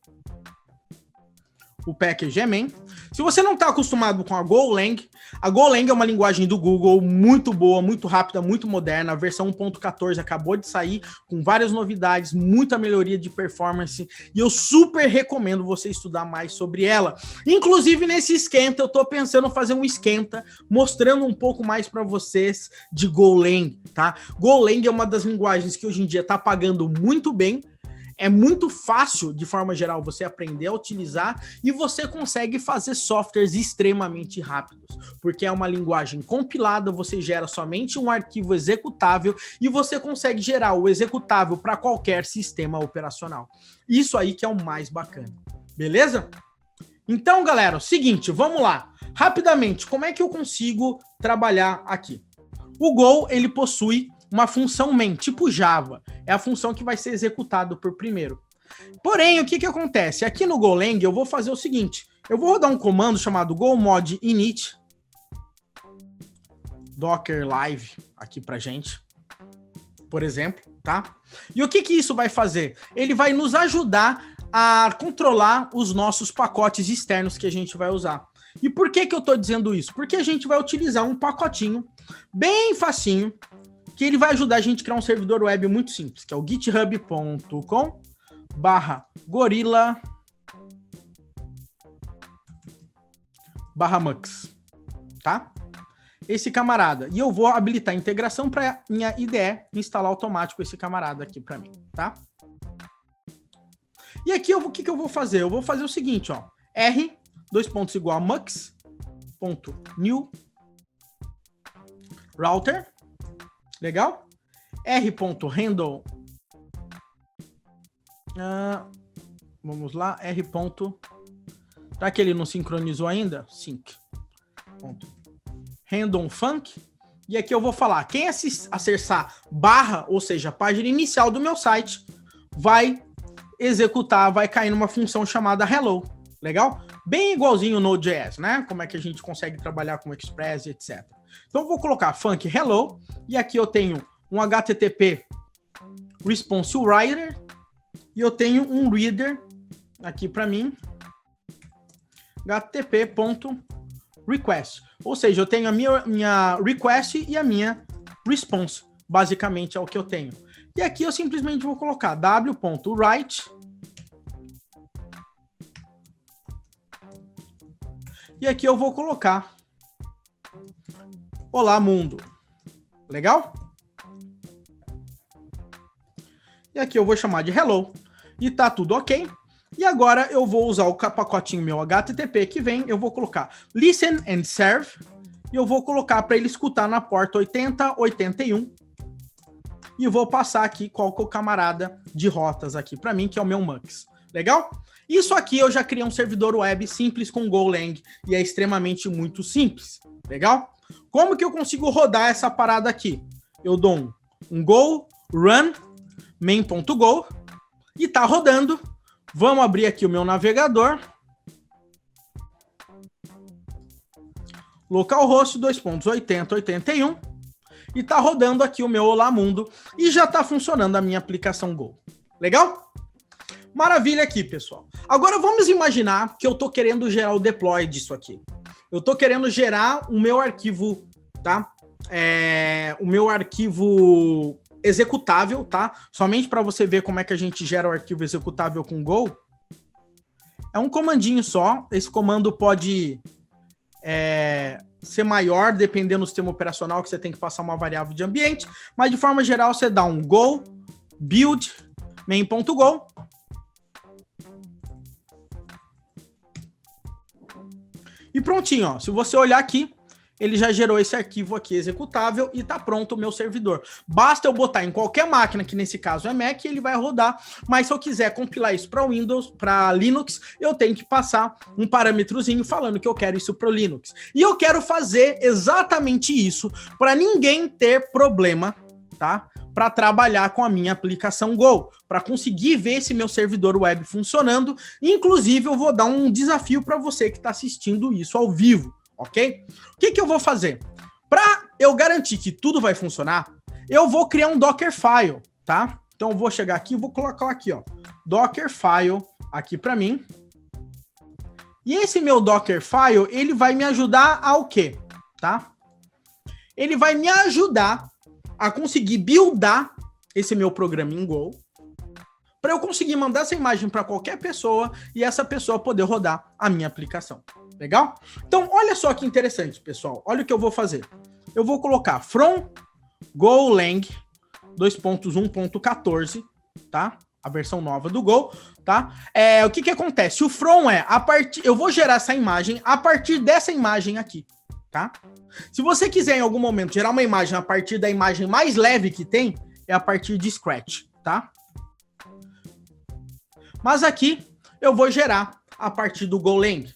O package é main. Se você não está acostumado com a Golang é uma linguagem do Google muito boa, muito rápida, muito moderna. A versão 1.14 acabou de sair com várias novidades, muita melhoria de performance e eu super recomendo você estudar mais sobre ela. Inclusive nesse esquenta, eu estou pensando em fazer um esquenta mostrando um pouco mais para vocês de Golang, tá? Golang é uma das linguagens que hoje em dia está pagando muito bem. É muito fácil, de forma geral, você aprender a utilizar e você consegue fazer softwares extremamente rápidos, porque é uma linguagem compilada, você gera somente um arquivo executável e você consegue gerar o executável para qualquer sistema operacional. Isso aí que é o mais bacana, beleza? Então, galera, seguinte, vamos lá. Rapidamente, como é que eu consigo trabalhar aqui? O Go, ele possui uma função main, tipo Java. É a função que vai ser executada por primeiro. Porém, o que acontece? Aqui no Golang, eu vou fazer o seguinte. Eu vou rodar um comando chamado go mod init docker live aqui pra gente, por exemplo, tá? E o que isso vai fazer? Ele vai nos ajudar a controlar os nossos pacotes externos que a gente vai usar. E por que eu tô dizendo isso? Porque a gente vai utilizar um pacotinho bem facinho, que ele vai ajudar a gente a criar um servidor web muito simples, que é o github.com/gorilla/mux, tá? Esse camarada. E eu vou habilitar a integração para minha IDE instalar automático esse camarada aqui para mim, tá? E aqui o que eu vou fazer? Eu vou fazer o seguinte, ó. R, mux.new router. Legal? R.handle. Vamos lá. R. Será que ele não sincronizou ainda? Sync. Handle func. E aqui eu vou falar. Quem acessar barra, ou seja, a página inicial do meu site, vai executar, vai cair numa função chamada hello. Legal? Bem igualzinho no Node.js, né? Como é que a gente consegue trabalhar com Express e etc. Então eu vou colocar func hello e aqui eu tenho um HTTP response writer e eu tenho um reader aqui para mim http.request. Ou seja, eu tenho a minha request e a minha response. Basicamente é o que eu tenho. E aqui eu simplesmente vou colocar w.write e aqui eu vou colocar olá, mundo. Legal? E aqui eu vou chamar de hello. E tá tudo ok. E agora eu vou usar o pacotinho meu HTTP que vem. Eu vou colocar listen and serve. E eu vou colocar para ele escutar na porta 8081. E eu vou passar aqui qual que é o camarada de rotas aqui para mim, que é o meu Mux. Legal? Isso aqui eu já criei um servidor web simples com Golang. E é extremamente muito simples. Legal? Como que eu consigo rodar essa parada aqui? Eu dou um go run main.go e tá rodando. Vamos abrir aqui o meu navegador. Localhost 2.80.81 e tá rodando aqui o meu Olá Mundo e já tá funcionando a minha aplicação Go. Legal? Maravilha aqui, pessoal. Agora vamos imaginar que eu estou querendo gerar o deploy disso aqui. Eu estou querendo gerar o meu arquivo, tá? O meu arquivo executável, tá? Somente para você ver como é que a gente gera o arquivo executável com Go. É um comandinho só. Esse comando pode ser maior, dependendo do sistema operacional, que você tem que passar uma variável de ambiente. Mas, de forma geral, você dá um go build main.go. E prontinho, ó. Se você olhar aqui, ele já gerou esse arquivo aqui executável e tá pronto o meu servidor. Basta eu botar em qualquer máquina, que nesse caso é Mac, ele vai rodar. Mas se eu quiser compilar isso para Windows, para Linux, eu tenho que passar um parâmetrozinho falando que eu quero isso para o Linux. E eu quero fazer exatamente isso para ninguém ter problema, tá? Para trabalhar com a minha aplicação Go, para conseguir ver esse meu servidor web funcionando. Inclusive, eu vou dar um desafio para você que está assistindo isso ao vivo, ok? O que eu vou fazer? Para eu garantir que tudo vai funcionar, eu vou criar um Dockerfile, tá? Então, eu vou chegar aqui e vou colocar aqui, ó, Dockerfile aqui para mim. E esse meu Dockerfile, ele vai me ajudar ao quê? Tá? Ele vai me ajudar a conseguir buildar esse meu programa em Go, para eu conseguir mandar essa imagem para qualquer pessoa e essa pessoa poder rodar a minha aplicação. Legal? Então, olha só que interessante, pessoal. Olha o que eu vou fazer. Eu vou colocar from Golang 2.1.14, tá? A versão nova do Go, tá? O que acontece? O from eu vou gerar essa imagem a partir dessa imagem aqui, tá? Se você quiser em algum momento gerar uma imagem a partir da imagem mais leve que tem, é a partir de Scratch, tá? Mas aqui eu vou gerar a partir do Golang.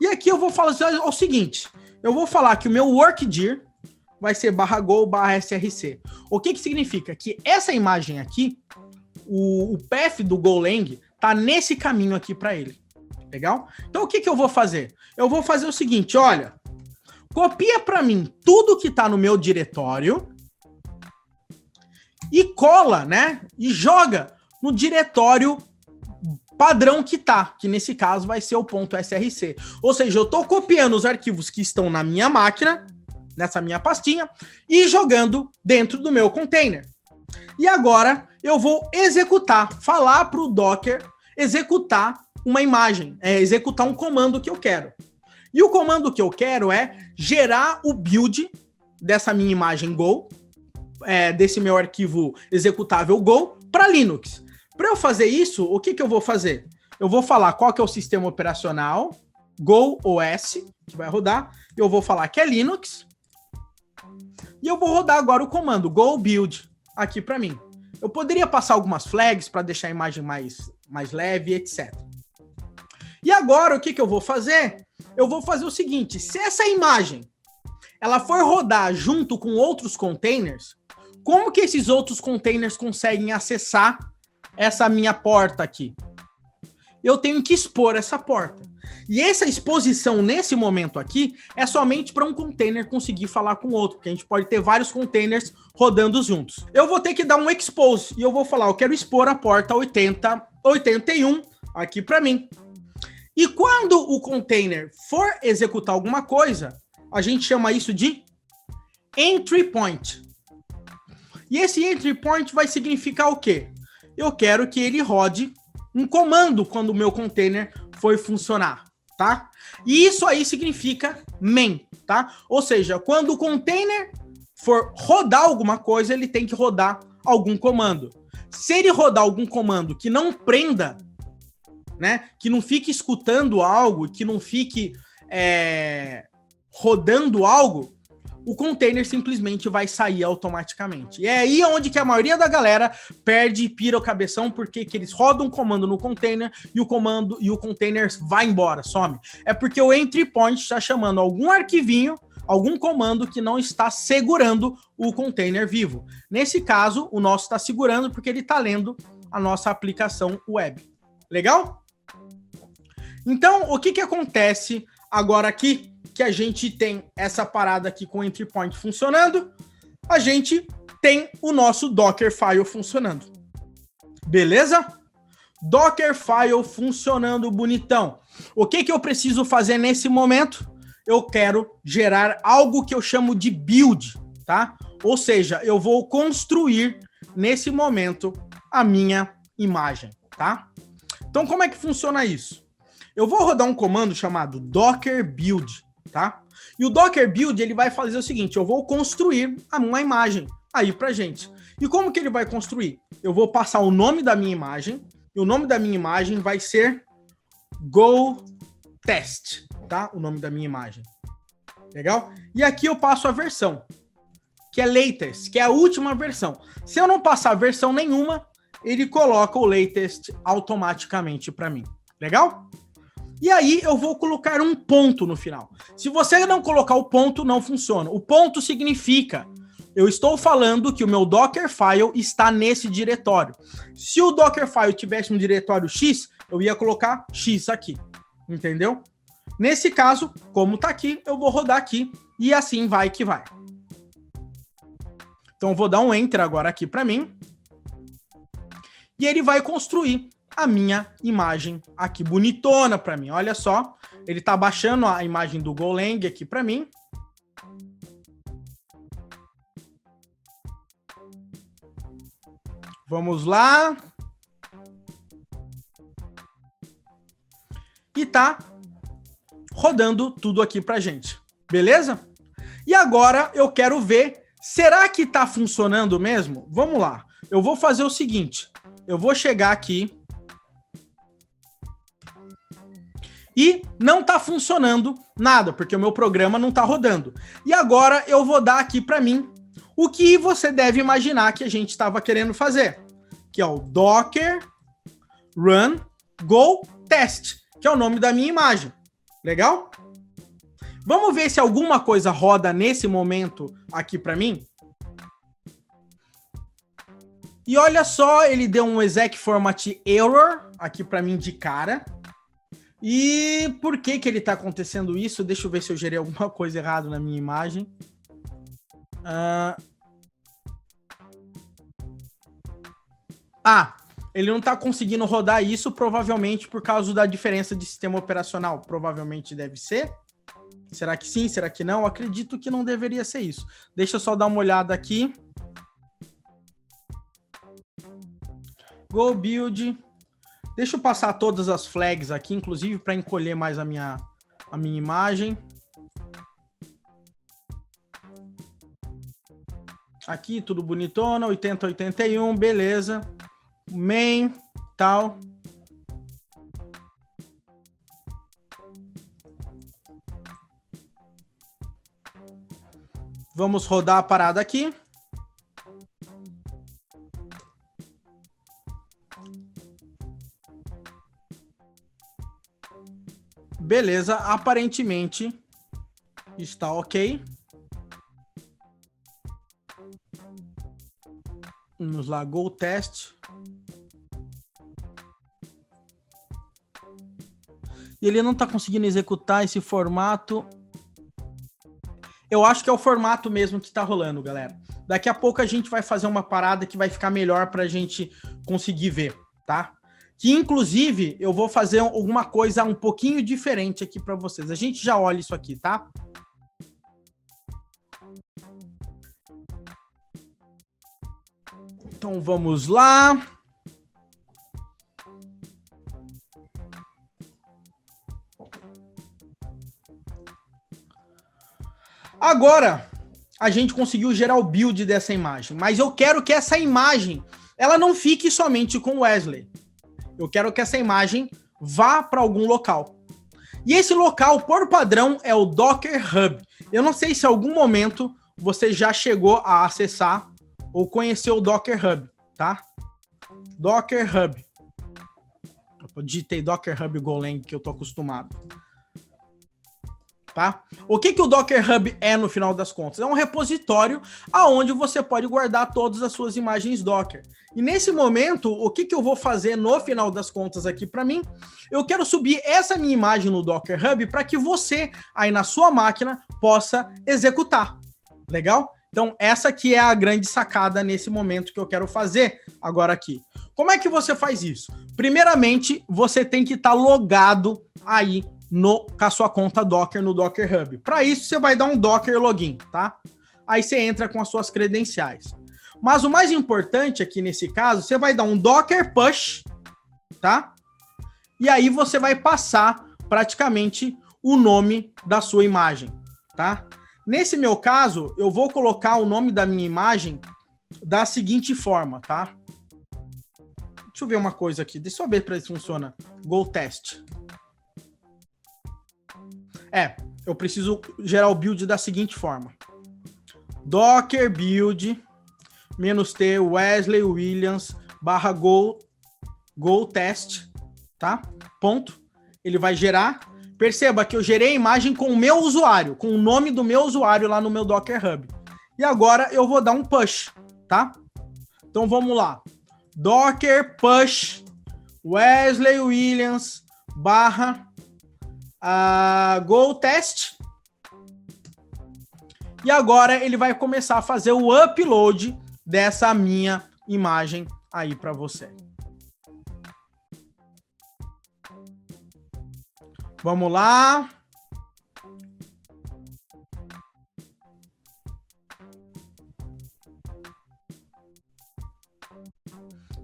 E aqui eu vou falar o seguinte, eu vou falar que o meu workdir vai ser /go/src. O que significa? Que essa imagem aqui, o path do Golang tá nesse caminho aqui para ele. Legal? Então o que eu vou fazer? Eu vou fazer o seguinte, olha, copia para mim tudo que tá no meu diretório e cola, né? E joga no diretório padrão que tá, que nesse caso vai ser o .src. Ou seja, eu tô copiando os arquivos que estão na minha máquina, nessa minha pastinha, e jogando dentro do meu container. E agora eu vou falar para o Docker executar uma imagem, executar um comando que eu quero. E o comando que eu quero é gerar o build dessa minha imagem Go, desse meu arquivo executável Go, para Linux. Para eu fazer isso, o que eu vou fazer? Eu vou falar qual que é o sistema operacional, Go OS, que vai rodar. Eu vou falar que é Linux. E eu vou rodar agora o comando Go Build aqui para mim. Eu poderia passar algumas flags para deixar a imagem mais leve, etc. E agora, o que eu vou fazer? Eu vou fazer o seguinte, se essa imagem ela for rodar junto com outros containers, como que esses outros containers conseguem acessar essa minha porta aqui? Eu tenho que expor essa porta. E essa exposição nesse momento aqui é somente para um container conseguir falar com o outro, porque a gente pode ter vários containers rodando juntos. Eu vou ter que dar um expose e eu vou falar, eu quero expor a porta 8081 aqui para mim. E quando o container for executar alguma coisa, a gente chama isso de entry point. E esse entry point vai significar o quê? Eu quero que ele rode um comando quando o meu container for funcionar, tá? E isso aí significa main, tá? Ou seja, quando o container for rodar alguma coisa, ele tem que rodar algum comando. Se ele rodar algum comando que não prenda, né, que não fique escutando algo, que não fique rodando algo, o container simplesmente vai sair automaticamente. E é aí onde que a maioria da galera perde e pira o cabeção, porque que eles rodam um comando no container e o container vai embora, some. É porque o entry point está chamando algum arquivinho, algum comando que não está segurando o container vivo. Nesse caso, o nosso está segurando porque ele está lendo a nossa aplicação web. Legal? Então, o que acontece agora aqui? Que a gente tem essa parada aqui com o entry point funcionando, a gente tem o nosso Dockerfile funcionando. Beleza? Dockerfile funcionando bonitão. O que eu preciso fazer nesse momento? Eu quero gerar algo que eu chamo de build, tá? Ou seja, eu vou construir nesse momento a minha imagem, tá? Então, como é que funciona isso? Eu vou rodar um comando chamado docker build, tá? E o docker build, ele vai fazer o seguinte, eu vou construir uma imagem aí pra gente. E como que ele vai construir? Eu vou passar o nome da minha imagem, e o nome da minha imagem vai ser GoTest, tá? O nome da minha imagem. Legal? E aqui eu passo a versão, que é latest, que é a última versão. Se eu não passar versão nenhuma, ele coloca o latest automaticamente para mim. Legal? E aí eu vou colocar um ponto no final. Se você não colocar o ponto, não funciona. O ponto significa, eu estou falando que o meu Dockerfile está nesse diretório. Se o Dockerfile tivesse um diretório X, eu ia colocar X aqui. Entendeu? Nesse caso, como está aqui, eu vou rodar aqui e assim vai que vai. Então eu vou dar um Enter agora aqui para mim. E ele vai construir a minha imagem aqui, bonitona para mim. Olha só, ele está baixando a imagem do Golang aqui para mim. Vamos lá. E tá rodando tudo aqui pra gente. Beleza? E agora eu quero ver, será que tá funcionando mesmo? Vamos lá. Eu vou fazer o seguinte, eu vou chegar aqui e não tá funcionando nada, porque o meu programa não tá rodando. E agora eu vou dar aqui para mim o que você deve imaginar que a gente estava querendo fazer, que é o docker run go test, que é o nome da minha imagem. Legal? Vamos ver se alguma coisa roda nesse momento aqui para mim? E olha só, ele deu um exec format error aqui para mim de cara. E por que ele está acontecendo isso? Deixa eu ver se eu gerei alguma coisa errada na minha imagem. Ele não está conseguindo rodar isso, provavelmente por causa da diferença de sistema operacional. Provavelmente deve ser. Será que sim? Será que não? Acredito que não deveria ser isso. Deixa eu só dar uma olhada aqui. Go build. Deixa eu passar todas as flags aqui, inclusive para encolher mais a minha imagem. Aqui, tudo bonitona, 8081, beleza. Main, tal. Vamos rodar a parada aqui. Beleza, aparentemente está ok. Vamos lá, go test. E ele não está conseguindo executar esse formato. Eu acho que é o formato mesmo que está rolando, galera. Daqui a pouco a gente vai fazer uma parada que vai ficar melhor para a gente conseguir ver, tá? Que, inclusive, eu vou fazer alguma coisa um pouquinho diferente aqui para vocês. A gente já olha isso aqui, tá? Então, vamos lá. Agora, a gente conseguiu gerar o build dessa imagem, mas eu quero que essa imagem, ela não fique somente com o Wesley. Eu quero que essa imagem vá para algum local. E esse local, por padrão, é o Docker Hub. Eu não sei se em algum momento você já chegou a acessar ou conhecer o Docker Hub, tá? Docker Hub. Eu digitei Docker Hub Golang, que eu tô acostumado. Tá? O que o Docker Hub é no final das contas? É um repositório aonde você pode guardar todas as suas imagens Docker. E nesse momento, o que eu vou fazer no final das contas aqui para mim? Eu quero subir essa minha imagem no Docker Hub para que você, aí na sua máquina, possa executar. Legal? Então, essa aqui é a grande sacada nesse momento que eu quero fazer agora aqui. Como é que você faz isso? Primeiramente, você tem que estar logado aí com a sua conta Docker no Docker Hub. Para isso, você vai dar um Docker Login, tá? Aí você entra com as suas credenciais. Mas o mais importante aqui nesse caso, você vai dar um Docker Push, tá? E aí você vai passar praticamente o nome da sua imagem, tá? Nesse meu caso, eu vou colocar o nome da minha imagem da seguinte forma, tá? Deixa eu ver uma coisa aqui. Deixa eu ver para se funciona. Go test. Eu preciso gerar o build da seguinte forma. Docker build -t Wesley Williams /go test, tá? Ponto. Ele vai gerar. Perceba que eu gerei a imagem com o meu usuário, com o nome do meu usuário lá no meu Docker Hub. E agora eu vou dar um push, tá? Então vamos lá. Docker push Wesley Williams /go test. E agora ele vai começar a fazer o upload dessa minha imagem aí para você. Vamos lá.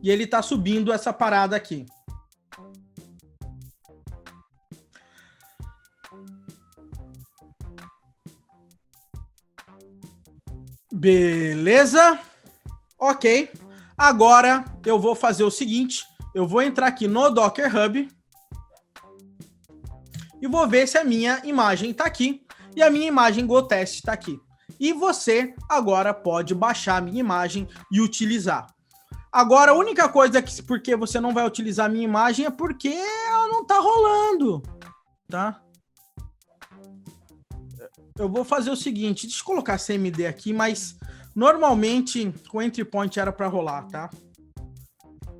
E ele está subindo essa parada aqui. Beleza? Ok. Agora eu vou fazer o seguinte. Eu vou entrar aqui no Docker Hub. E vou ver se a minha imagem está aqui. E a minha imagem GoTest está aqui. E você agora pode baixar a minha imagem e utilizar. Agora, a única coisa que porque você não vai utilizar a minha imagem é porque ela não está rolando. Tá? Eu vou fazer o seguinte. Deixa eu colocar CMD aqui, mas normalmente com entry point era para rolar, tá?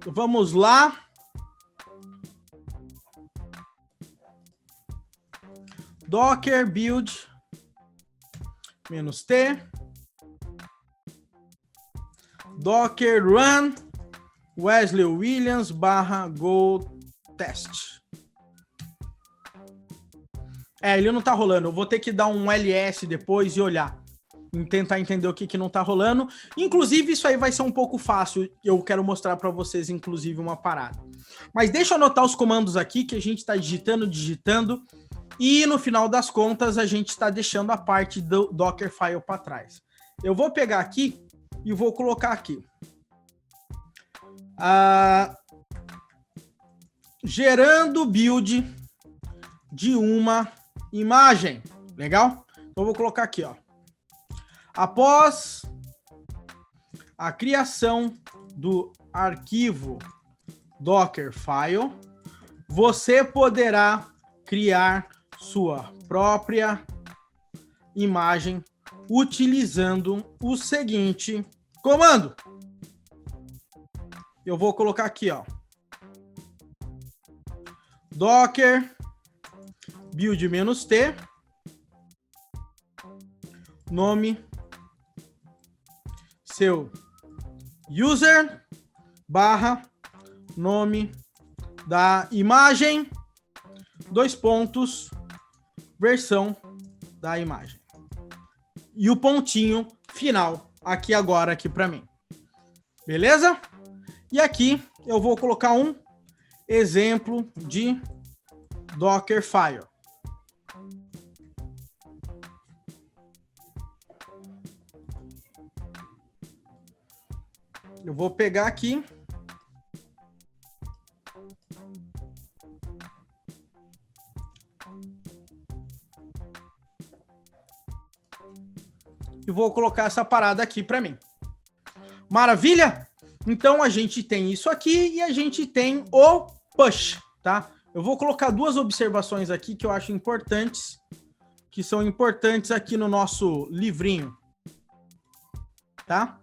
Vamos lá. Docker build -t Docker run Wesley Williams /go test. Ele não tá rolando. Eu vou ter que dar um ls depois e olhar. E tentar entender o que não tá rolando. Inclusive, isso aí vai ser um pouco fácil. Eu quero mostrar para vocês, inclusive, uma parada. Mas deixa eu anotar os comandos aqui que a gente tá digitando. E no final das contas, a gente está deixando a parte do Dockerfile para trás. Eu vou pegar aqui e vou colocar aqui. Gerando build de uma imagem. Legal? Então, eu vou colocar aqui, ó. Após a criação do arquivo Dockerfile, você poderá criar sua própria imagem utilizando o seguinte comando. Eu vou colocar aqui, ó. Docker build -t nome seu user nome da imagem 2 pontos versão da imagem. E o pontinho final aqui agora aqui para mim. Beleza? E aqui eu vou colocar um exemplo de Dockerfile. Eu vou pegar aqui e vou colocar essa parada aqui para mim. Maravilha? Então a gente tem isso aqui e a gente tem o push, tá? Eu vou colocar duas observações aqui que eu acho importantes, que são importantes aqui no nosso livrinho, tá?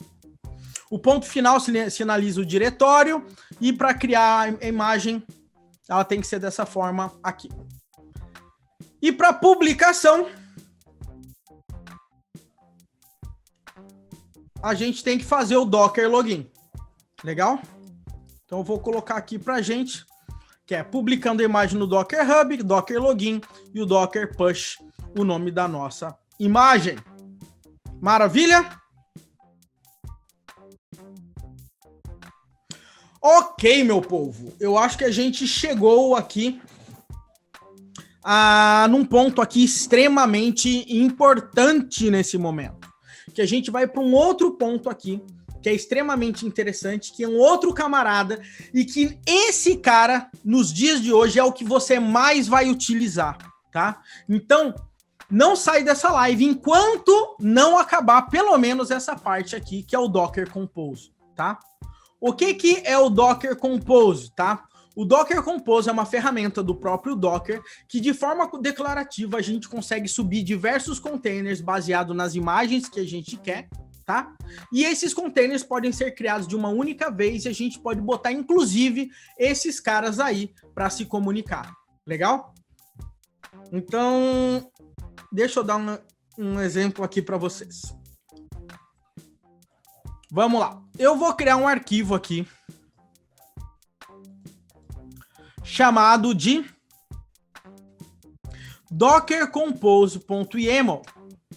O ponto final sinaliza o diretório e para criar a imagem, ela tem que ser dessa forma aqui. E para publicação, a gente tem que fazer o Docker login. Legal? Então eu vou colocar aqui pra gente, que é publicando a imagem no Docker Hub, Docker login e o Docker push, o nome da nossa imagem. Maravilha? Ok, meu povo. Eu acho que a gente chegou aqui num ponto aqui extremamente importante nesse momento. Que a gente vai para um outro ponto aqui, que é extremamente interessante, que é um outro camarada, e que esse cara, nos dias de hoje, é o que você mais vai utilizar, tá? Então, não sai dessa live enquanto não acabar pelo menos essa parte aqui, que é o Docker Compose, tá? O que é o Docker Compose, tá? O Docker Compose é uma ferramenta do próprio Docker que, de forma declarativa, a gente consegue subir diversos containers baseado nas imagens que a gente quer, tá? E esses containers podem ser criados de uma única vez e a gente pode botar, inclusive, esses caras aí para se comunicar. Legal? Então, deixa eu dar um exemplo aqui para vocês. Vamos lá. Eu vou criar um arquivo aqui chamado de dockercompose.yaml.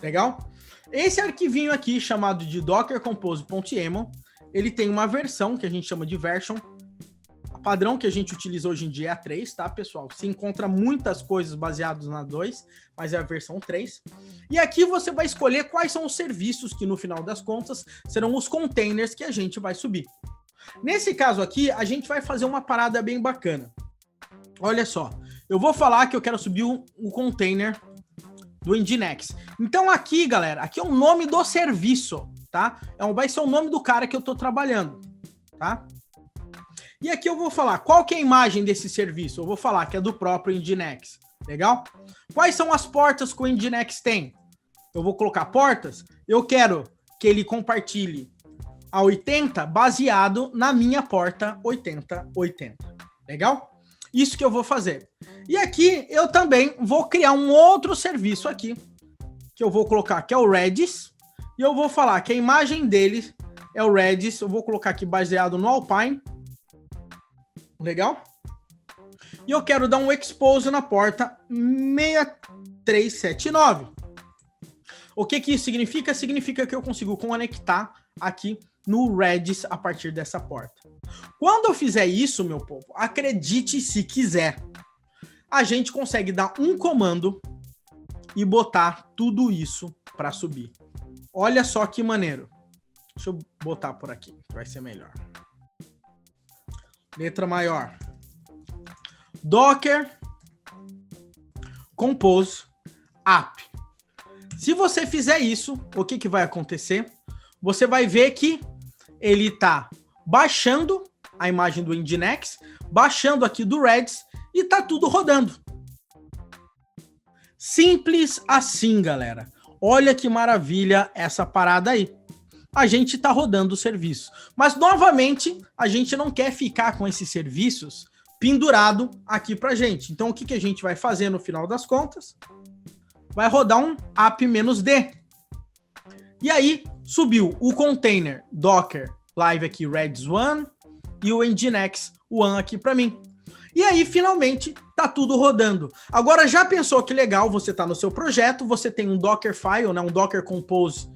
Legal? Esse arquivinho aqui, chamado de dockercompose.yaml, ele tem uma versão que a gente chama de version. A padrão que a gente utiliza hoje em dia é a 3, tá, pessoal? Se encontra muitas coisas baseadas na 2, mas é a versão 3. E aqui você vai escolher quais são os serviços que, no final das contas, serão os containers que a gente vai subir. Nesse caso aqui, a gente vai fazer uma parada bem bacana. Olha só, eu vou falar que eu quero subir o container do Nginx. Então aqui, galera, aqui é o nome do serviço, tá? Vai ser o nome do cara que eu tô trabalhando, tá? E aqui eu vou falar qual que é a imagem desse serviço. Eu vou falar que é do próprio Nginx, legal? Quais são as portas que o Nginx tem? Eu vou colocar portas. Eu quero que ele compartilhe a 80 baseado na minha porta 8080, legal? Isso que eu vou fazer. E aqui eu também vou criar um outro serviço aqui, que eu vou colocar que é o Redis, e eu vou falar que a imagem dele é o Redis, eu vou colocar aqui baseado no Alpine, legal? E eu quero dar um expose na porta 6379. O que isso significa? Significa que eu consigo conectar aqui no Redis a partir dessa porta. Quando eu fizer isso, meu povo, acredite se quiser, a gente consegue dar um comando e botar tudo isso para subir. Olha só que maneiro. Deixa eu botar por aqui, que vai ser melhor. Letra maior. Docker Compose App. Se você fizer isso, o que vai acontecer? Você vai ver que ele está baixando a imagem do Nginx, baixando aqui do Redis e tá tudo rodando. Simples assim, galera. Olha que maravilha essa parada aí. A gente tá rodando o serviço. Mas, novamente, a gente não quer ficar com esses serviços pendurado aqui pra gente. Então, o que a gente vai fazer no final das contas? Vai rodar um app-d. E aí, subiu o container Docker Live aqui, Redis One, e o Nginx One aqui para mim. E aí, finalmente, tá tudo rodando. Agora, já pensou que legal, você tá no seu projeto, você tem um Dockerfile, né, um Docker Compose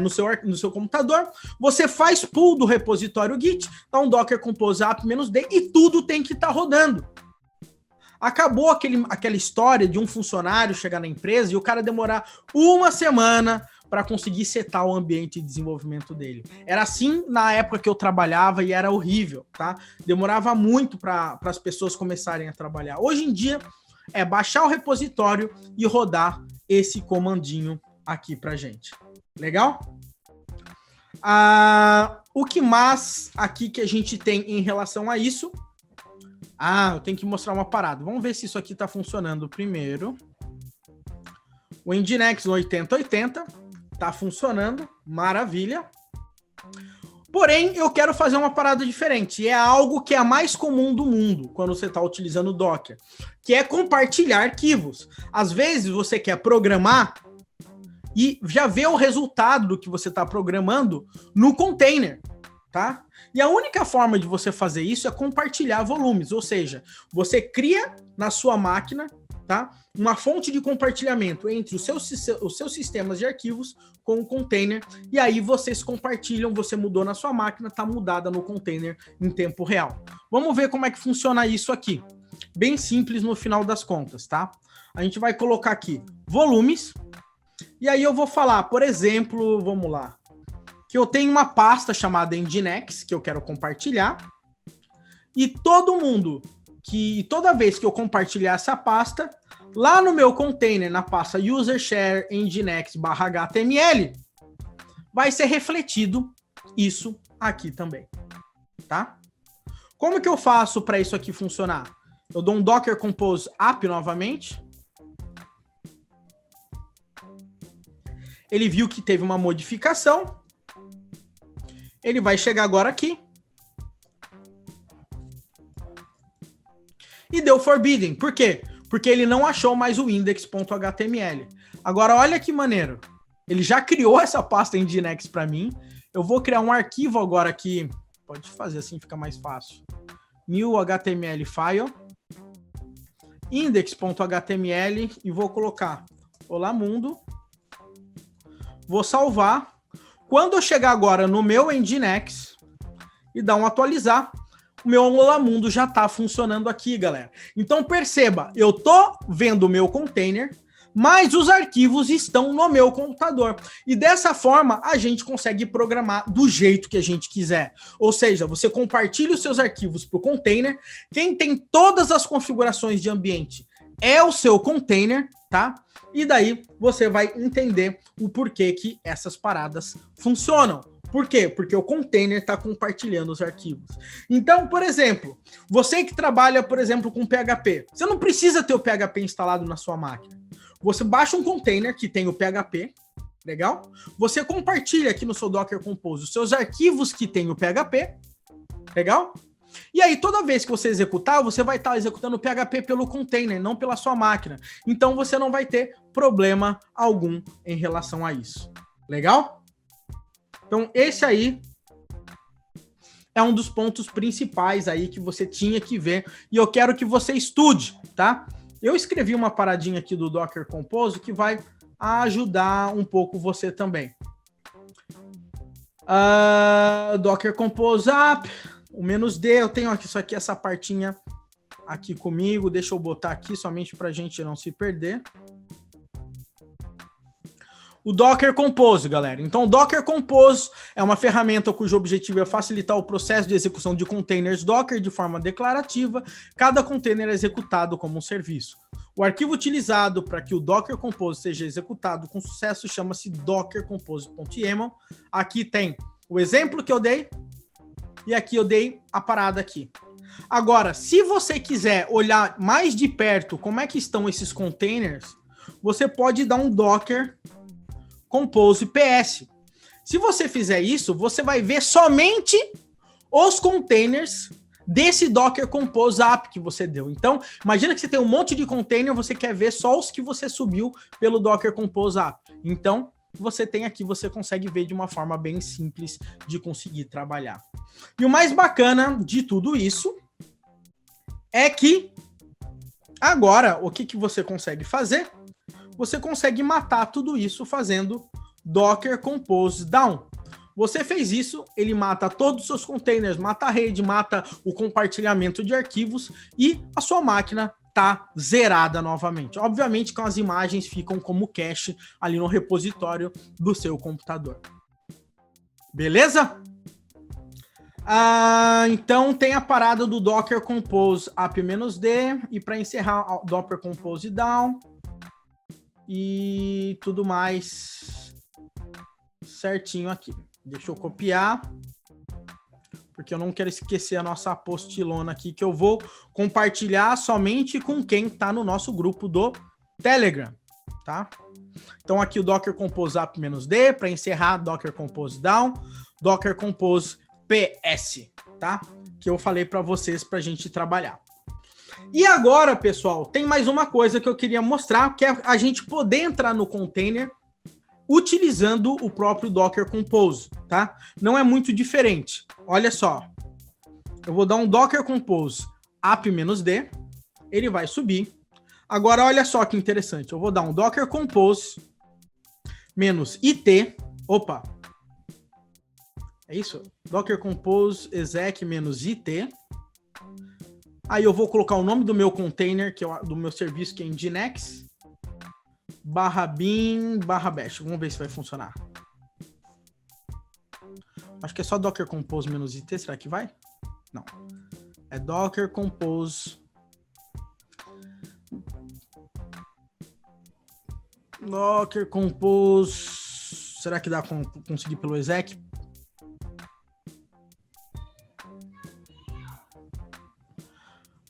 no seu computador, você faz pull do repositório Git, dá um Docker Compose app-d e tudo tem que estar rodando. Acabou aquela história de um funcionário chegar na empresa e o cara demorar uma semana para conseguir setar o ambiente de desenvolvimento dele. Era assim na época que eu trabalhava e era horrível, tá? Demorava muito para as pessoas começarem a trabalhar. Hoje em dia, é baixar o repositório e rodar esse comandinho aqui pra gente. Legal? O que mais aqui que a gente tem em relação a isso? Eu tenho que mostrar uma parada. Vamos ver se isso aqui tá funcionando primeiro. O Nginx no 8080 tá funcionando, maravilha. Porém, eu quero fazer uma parada diferente. E é algo que é a mais comum do mundo quando você está utilizando o Docker, que é compartilhar arquivos. Às vezes você quer programar e já ver o resultado do que você está programando no container, tá? E a única forma de você fazer isso é compartilhar volumes, ou seja, você cria na sua máquina, tá, uma fonte de compartilhamento entre os seus sistemas de arquivos com o container, e aí vocês compartilham, você mudou na sua máquina, está mudada no container em tempo real. Vamos ver como é que funciona isso aqui. Bem simples no final das contas, tá? A gente vai colocar aqui volumes, e aí eu vou falar, por exemplo, vamos lá, que eu tenho uma pasta chamada Nginx, que eu quero compartilhar, e toda vez que eu compartilhar essa pasta, lá no meu container, na pasta user share nginx/html, vai ser refletido isso aqui também, tá? Como que eu faço para isso aqui funcionar? Eu dou um Docker Compose app novamente. Ele viu que teve uma modificação. Ele vai chegar agora aqui. E deu forbidden. Por quê? Porque ele não achou mais o index.html. Agora, olha que maneiro. Ele já criou essa pasta Nginx para mim. Eu vou criar um arquivo agora aqui. Pode fazer assim, fica mais fácil. New HTML file. Index.html. E vou colocar Olá Mundo. Vou salvar. Quando eu chegar agora no meu Nginx e dar um atualizar, o meu Olá Mundo já está funcionando aqui, galera. Então perceba, eu tô vendo o meu container, mas os arquivos estão no meu computador. E dessa forma, a gente consegue programar do jeito que a gente quiser. Ou seja, você compartilha os seus arquivos para o container. Quem tem todas as configurações de ambiente é o seu container, tá? E daí você vai entender o porquê que essas paradas funcionam. Por quê? Porque o container está compartilhando os arquivos. Então, por exemplo, você que trabalha, por exemplo, com PHP, você não precisa ter o PHP instalado na sua máquina. Você baixa um container que tem o PHP, legal? Você compartilha aqui no seu Docker Compose os seus arquivos que tem o PHP, legal? E aí, toda vez que você executar, você vai estar executando o PHP pelo container, não pela sua máquina. Então, você não vai ter problema algum em relação a isso. Legal? Então, esse aí é um dos pontos principais aí que você tinha que ver. E eu quero que você estude, tá? Eu escrevi uma paradinha aqui do Docker Compose que vai ajudar um pouco você também. Docker Compose App... O "-d", eu tenho aqui, isso aqui, essa partinha aqui comigo. Deixa eu botar aqui somente para a gente não se perder. O Docker Compose, galera. Então, o Docker Compose é uma ferramenta cujo objetivo é facilitar o processo de execução de containers Docker de forma declarativa. Cada container é executado como um serviço. O arquivo utilizado para que o Docker Compose seja executado com sucesso chama-se dockercompose.yaml. Aqui tem o exemplo que eu dei. E aqui eu dei a parada aqui. Agora, se você quiser olhar mais de perto como é que estão esses containers, você pode dar um Docker Compose PS. Se você fizer isso, você vai ver somente os containers desse Docker Compose App que você deu. Então, imagina que você tem um monte de container, você quer ver só os que você subiu pelo Docker Compose App. Então, você tem aqui, você consegue ver de uma forma bem simples de conseguir trabalhar. E o mais bacana de tudo isso é que agora, o que você consegue fazer? Você consegue matar tudo isso fazendo Docker Compose Down. Você fez isso, ele mata todos os seus containers, mata a rede, mata o compartilhamento de arquivos e a sua máquina está zerada novamente. Obviamente que as imagens ficam como cache ali no repositório do seu computador. Beleza? Então tem a parada do Docker Compose App--d e para encerrar, Docker Compose Down e tudo mais certinho aqui. Deixa eu copiar, porque eu não quero esquecer a nossa apostilona aqui, que eu vou compartilhar somente com quem está no nosso grupo do Telegram, tá? Então aqui o Docker Compose App--d, para encerrar, Docker Compose Down, Docker Compose PS, tá? Que eu falei para vocês para a gente trabalhar. E agora, pessoal, tem mais uma coisa que eu queria mostrar, que é a gente poder entrar no container utilizando o próprio Docker Compose, tá? Não é muito diferente. Olha só. Eu vou dar um Docker Compose app-d, ele vai subir. Agora, olha só que interessante. Eu vou dar um Docker Compose -it. Opa. É isso? Docker Compose exec -it. Aí eu vou colocar o nome do meu container, que é do meu serviço, que é nginx, /bin/bash. Vamos ver se vai funcionar. Acho que é só Docker Compose -it. Será que vai? Não. É Docker Compose. Docker Compose. Será que dá pra conseguir pelo exec?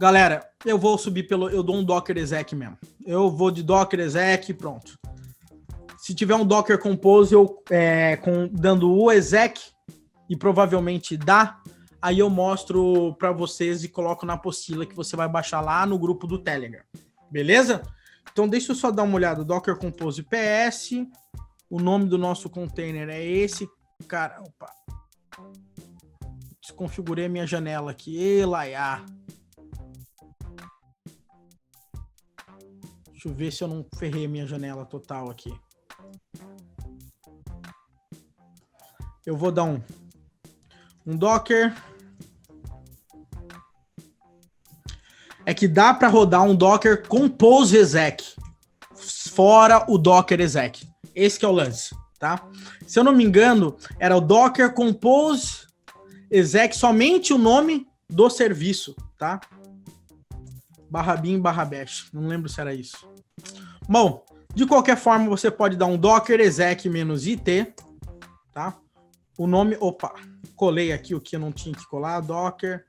Galera, eu vou subir pelo... Eu dou um Docker exec mesmo. Eu vou de Docker exec, pronto. Se tiver um Docker Compose, eu dando o exec, e provavelmente dá, aí eu mostro para vocês e coloco na apostila que você vai baixar lá no grupo do Telegram. Beleza? Então deixa eu só dar uma olhada. Docker Compose PS. O nome do nosso container é esse. Cara, opa. Desconfigurei a minha janela aqui. Elaiá. Deixa eu ver se eu não ferrei a minha janela total aqui. Eu vou dar um Docker. É que dá para rodar um Docker Compose exec, fora o Docker exec. Esse que é o lance, tá? Se eu não me engano, era o Docker Compose exec, somente o nome do serviço, tá? /bin/bash. Não lembro se era isso. Bom, de qualquer forma, você pode dar um Docker exec -it, tá? O nome... Opa, colei aqui o que eu não tinha que colar. Docker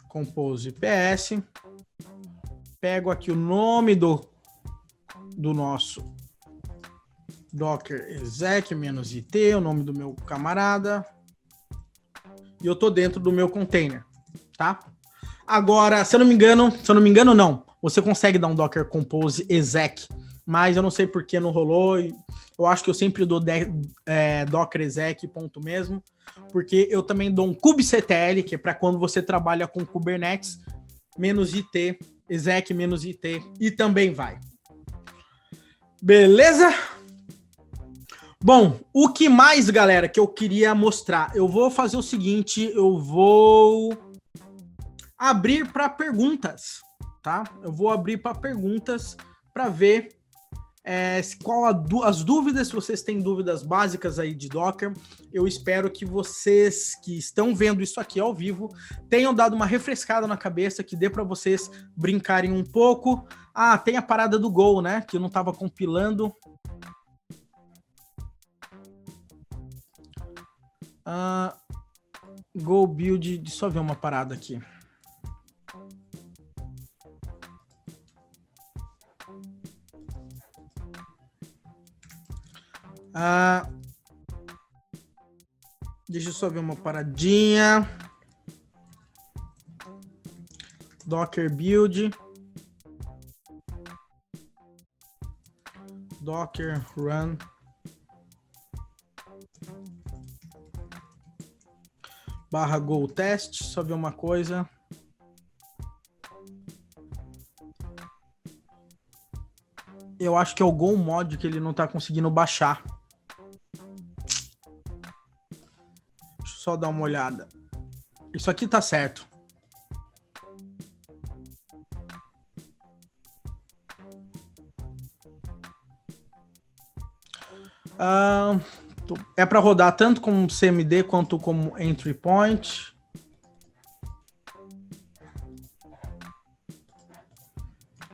Compose PS. Pego aqui o nome do nosso Docker exec -it, o nome do meu camarada. E eu tô dentro do meu container, tá? Agora, se eu não me engano, não. Você consegue dar um Docker Compose exec, mas eu não sei por que não rolou. Eu acho que eu sempre dou Docker exec, ponto mesmo, porque eu também dou um kubectl, que é para quando você trabalha com Kubernetes, -it, exec -it, e também vai. Beleza? Bom, o que mais, galera, que eu queria mostrar? Eu vou fazer o seguinte, eu vou abrir para perguntas, tá? Eu vou abrir para perguntas para ver as dúvidas, se vocês têm dúvidas básicas aí de Docker. Eu espero que vocês que estão vendo isso aqui ao vivo tenham dado uma refrescada na cabeça, que dê para vocês brincarem um pouco. Ah, tem a parada do Go, né? Que eu não estava compilando. Go build, deixa eu só ver uma parada aqui. Deixa eu só ver uma paradinha. Docker build. Docker run. /go test. Só ver uma coisa. Eu acho que é o Go mod que ele não tá conseguindo baixar. Deixa eu só dar uma olhada. Isso aqui tá certo. É para rodar tanto como CMD quanto como entry point.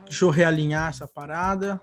Deixa eu realinhar essa parada.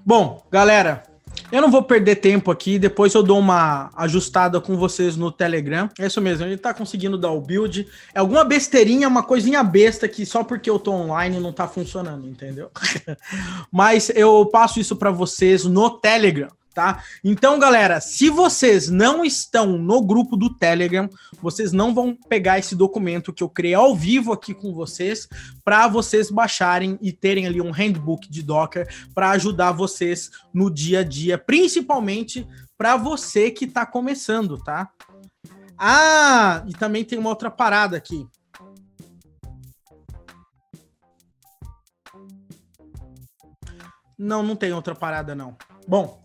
Bom, galera, Eu não vou perder tempo aqui, depois eu dou uma ajustada com vocês no Telegram. É isso mesmo, a gente tá conseguindo dar o build. É alguma besteirinha, uma coisinha besta que só porque eu tô online não tá funcionando, entendeu? Mas eu passo isso para vocês no Telegram, tá? Então, galera, se vocês não estão no grupo do Telegram, vocês não vão pegar esse documento que eu criei ao vivo aqui com vocês para vocês baixarem e terem ali um handbook de Docker para ajudar vocês no dia a dia, principalmente para você que está começando, tá? Ah, e também tem uma outra parada aqui. Não tem outra parada, não. Bom,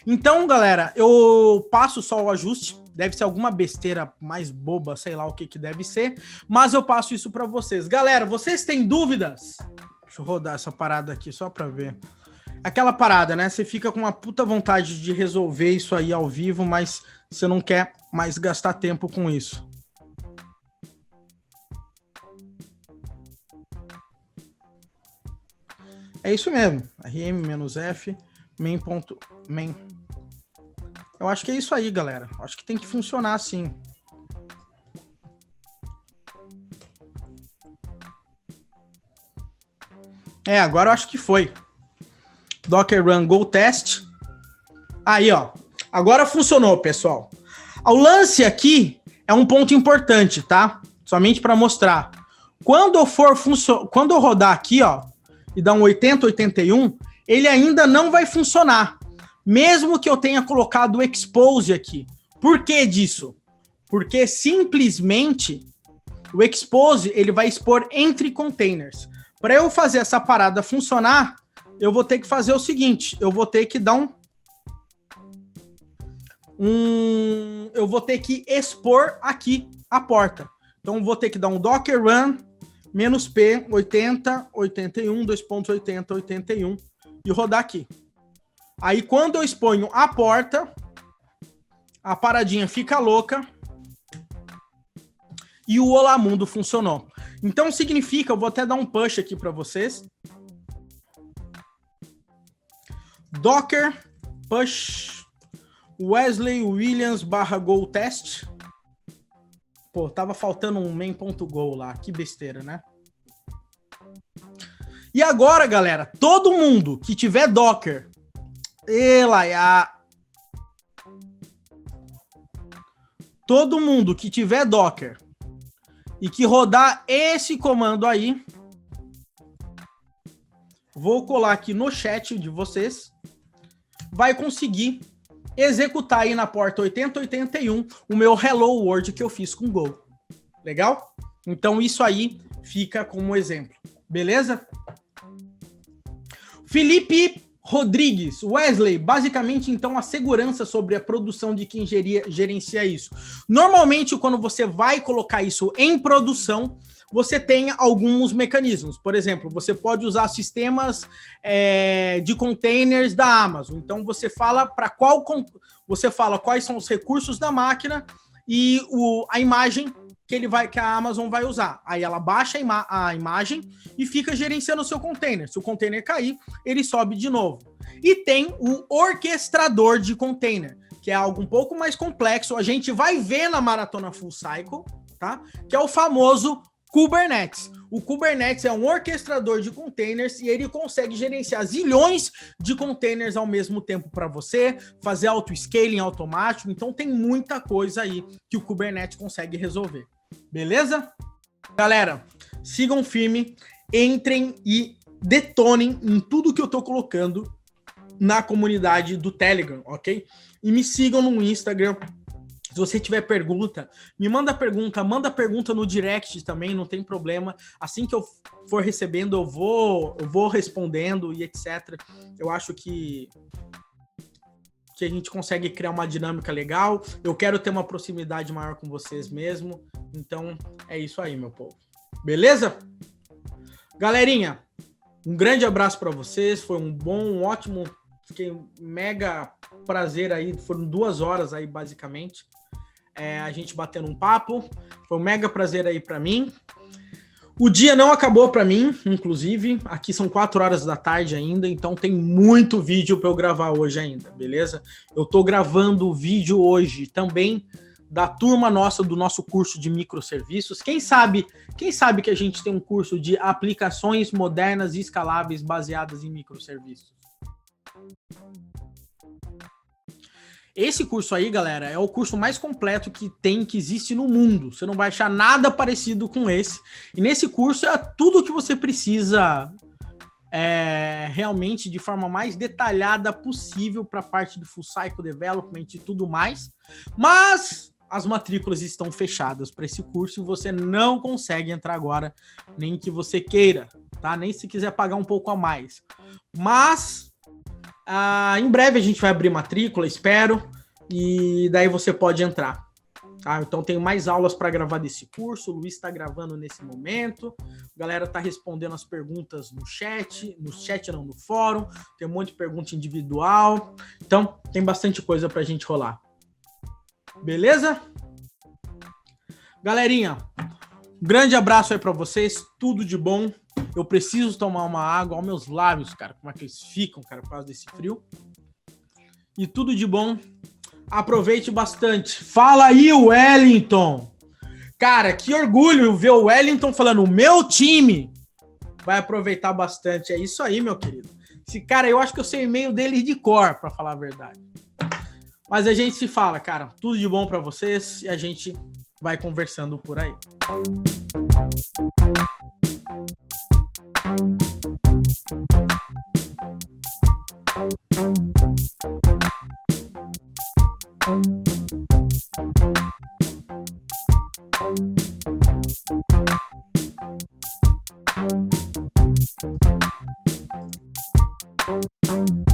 então, galera, eu passo só o ajuste. Deve ser alguma besteira mais boba, sei lá o que deve ser. Mas eu passo isso para vocês. Galera, vocês têm dúvidas? Deixa eu rodar essa parada aqui só para ver. Aquela parada, né? Você fica com uma puta vontade de resolver isso aí ao vivo, mas você não quer mais gastar tempo com isso. É isso mesmo. rm-f main. Eu acho que é isso aí, galera. Acho que tem que funcionar assim. Agora eu acho que foi. Docker Run Go Test. Aí, ó. Agora funcionou, pessoal. O lance aqui é um ponto importante, tá? Somente para mostrar. Quando eu rodar aqui, ó, e dar um 8081, ele ainda não vai funcionar. Mesmo que eu tenha colocado o expose aqui. Por que disso? Porque simplesmente o expose ele vai expor entre containers. Para eu fazer essa parada funcionar, eu vou ter que fazer o seguinte, eu vou ter que dar eu vou ter que expor aqui a porta. Então eu vou ter que dar um docker run -p 8081 2.8081 e rodar aqui. Aí quando eu exponho a porta, a paradinha fica louca e o Olá Mundo funcionou. Então significa, eu vou até dar um push aqui para vocês. Docker push Wesley Williams /go test. Pô, tava faltando um main.go lá, que besteira, né? E agora, galera, todo mundo que tiver Docker, todo mundo que tiver Docker e que rodar esse comando aí, vou colar aqui no chat de vocês, vai conseguir executar aí na porta 8081 o meu Hello World que eu fiz com Go. Legal? Então isso aí fica como exemplo. Beleza? Felipe Rodrigues, Wesley, basicamente, então, a segurança sobre a produção de quem gerencia isso. Normalmente, quando você vai colocar isso em produção, você tem alguns mecanismos. Por exemplo, você pode usar sistemas de containers da Amazon. Então, você fala quais são os recursos da máquina e a imagem que a Amazon vai usar. Aí ela baixa a imagem e fica gerenciando o seu container. Se o container cair, ele sobe de novo. E tem o orquestrador de container, que é algo um pouco mais complexo. A gente vai ver na Maratona Full Cycle, tá? Que é o famoso Kubernetes. O Kubernetes é um orquestrador de containers e ele consegue gerenciar zilhões de containers ao mesmo tempo para você, fazer auto-scaling automático. Então tem muita coisa aí que o Kubernetes consegue resolver. Beleza? Galera, sigam firme, entrem e detonem em tudo que eu tô colocando na comunidade do Telegram, ok? E me sigam no Instagram. Se você tiver pergunta, me manda pergunta no direct também, não tem problema. Assim que eu for recebendo, eu vou respondendo e etc. Eu acho que a gente consegue criar uma dinâmica legal. Eu quero ter uma proximidade maior com vocês mesmo. Então, é isso aí, meu povo. Beleza? Galerinha, um grande abraço para vocês. Foi um ótimo, fiquei mega prazer aí. Foram 2 horas aí, basicamente. A gente batendo um papo. Foi um mega prazer aí para mim. O dia não acabou para mim, inclusive. Aqui são 4 horas da tarde ainda, então tem muito vídeo para eu gravar hoje ainda, beleza? Eu tô gravando o vídeo hoje também da turma nossa, do nosso curso de microserviços. Quem sabe que a gente tem um curso de aplicações modernas e escaláveis baseadas em microserviços? Esse curso aí, galera, é o curso mais completo que existe no mundo. Você não vai achar nada parecido com esse. E nesse curso é tudo que você precisa realmente de forma mais detalhada possível para a parte de Full Cycle Development e tudo mais. Mas as matrículas estão fechadas para esse curso e você não consegue entrar agora, nem que você queira, tá? Nem se quiser pagar um pouco a mais. Mas em breve a gente vai abrir matrícula, espero, e daí você pode entrar. Tá? Então tem mais aulas para gravar desse curso, o Luiz está gravando nesse momento, a galera está respondendo as perguntas no chat não, no fórum, tem um monte de pergunta individual, então tem bastante coisa para a gente rolar. Beleza? Galerinha, um grande abraço aí para vocês, tudo de bom. Eu preciso tomar uma água. Olha meus lábios, cara, como é que eles ficam, cara, por causa desse frio. E tudo de bom. Aproveite bastante. Fala aí, Wellington. Cara, que orgulho ver o Wellington falando, o meu time vai aproveitar bastante. É isso aí, meu querido. Esse cara, eu acho que eu sei o e-mail dele de cor, para falar a verdade. Mas a gente se fala, cara. Tudo de bom para vocês e a gente vai conversando por aí. Thank you.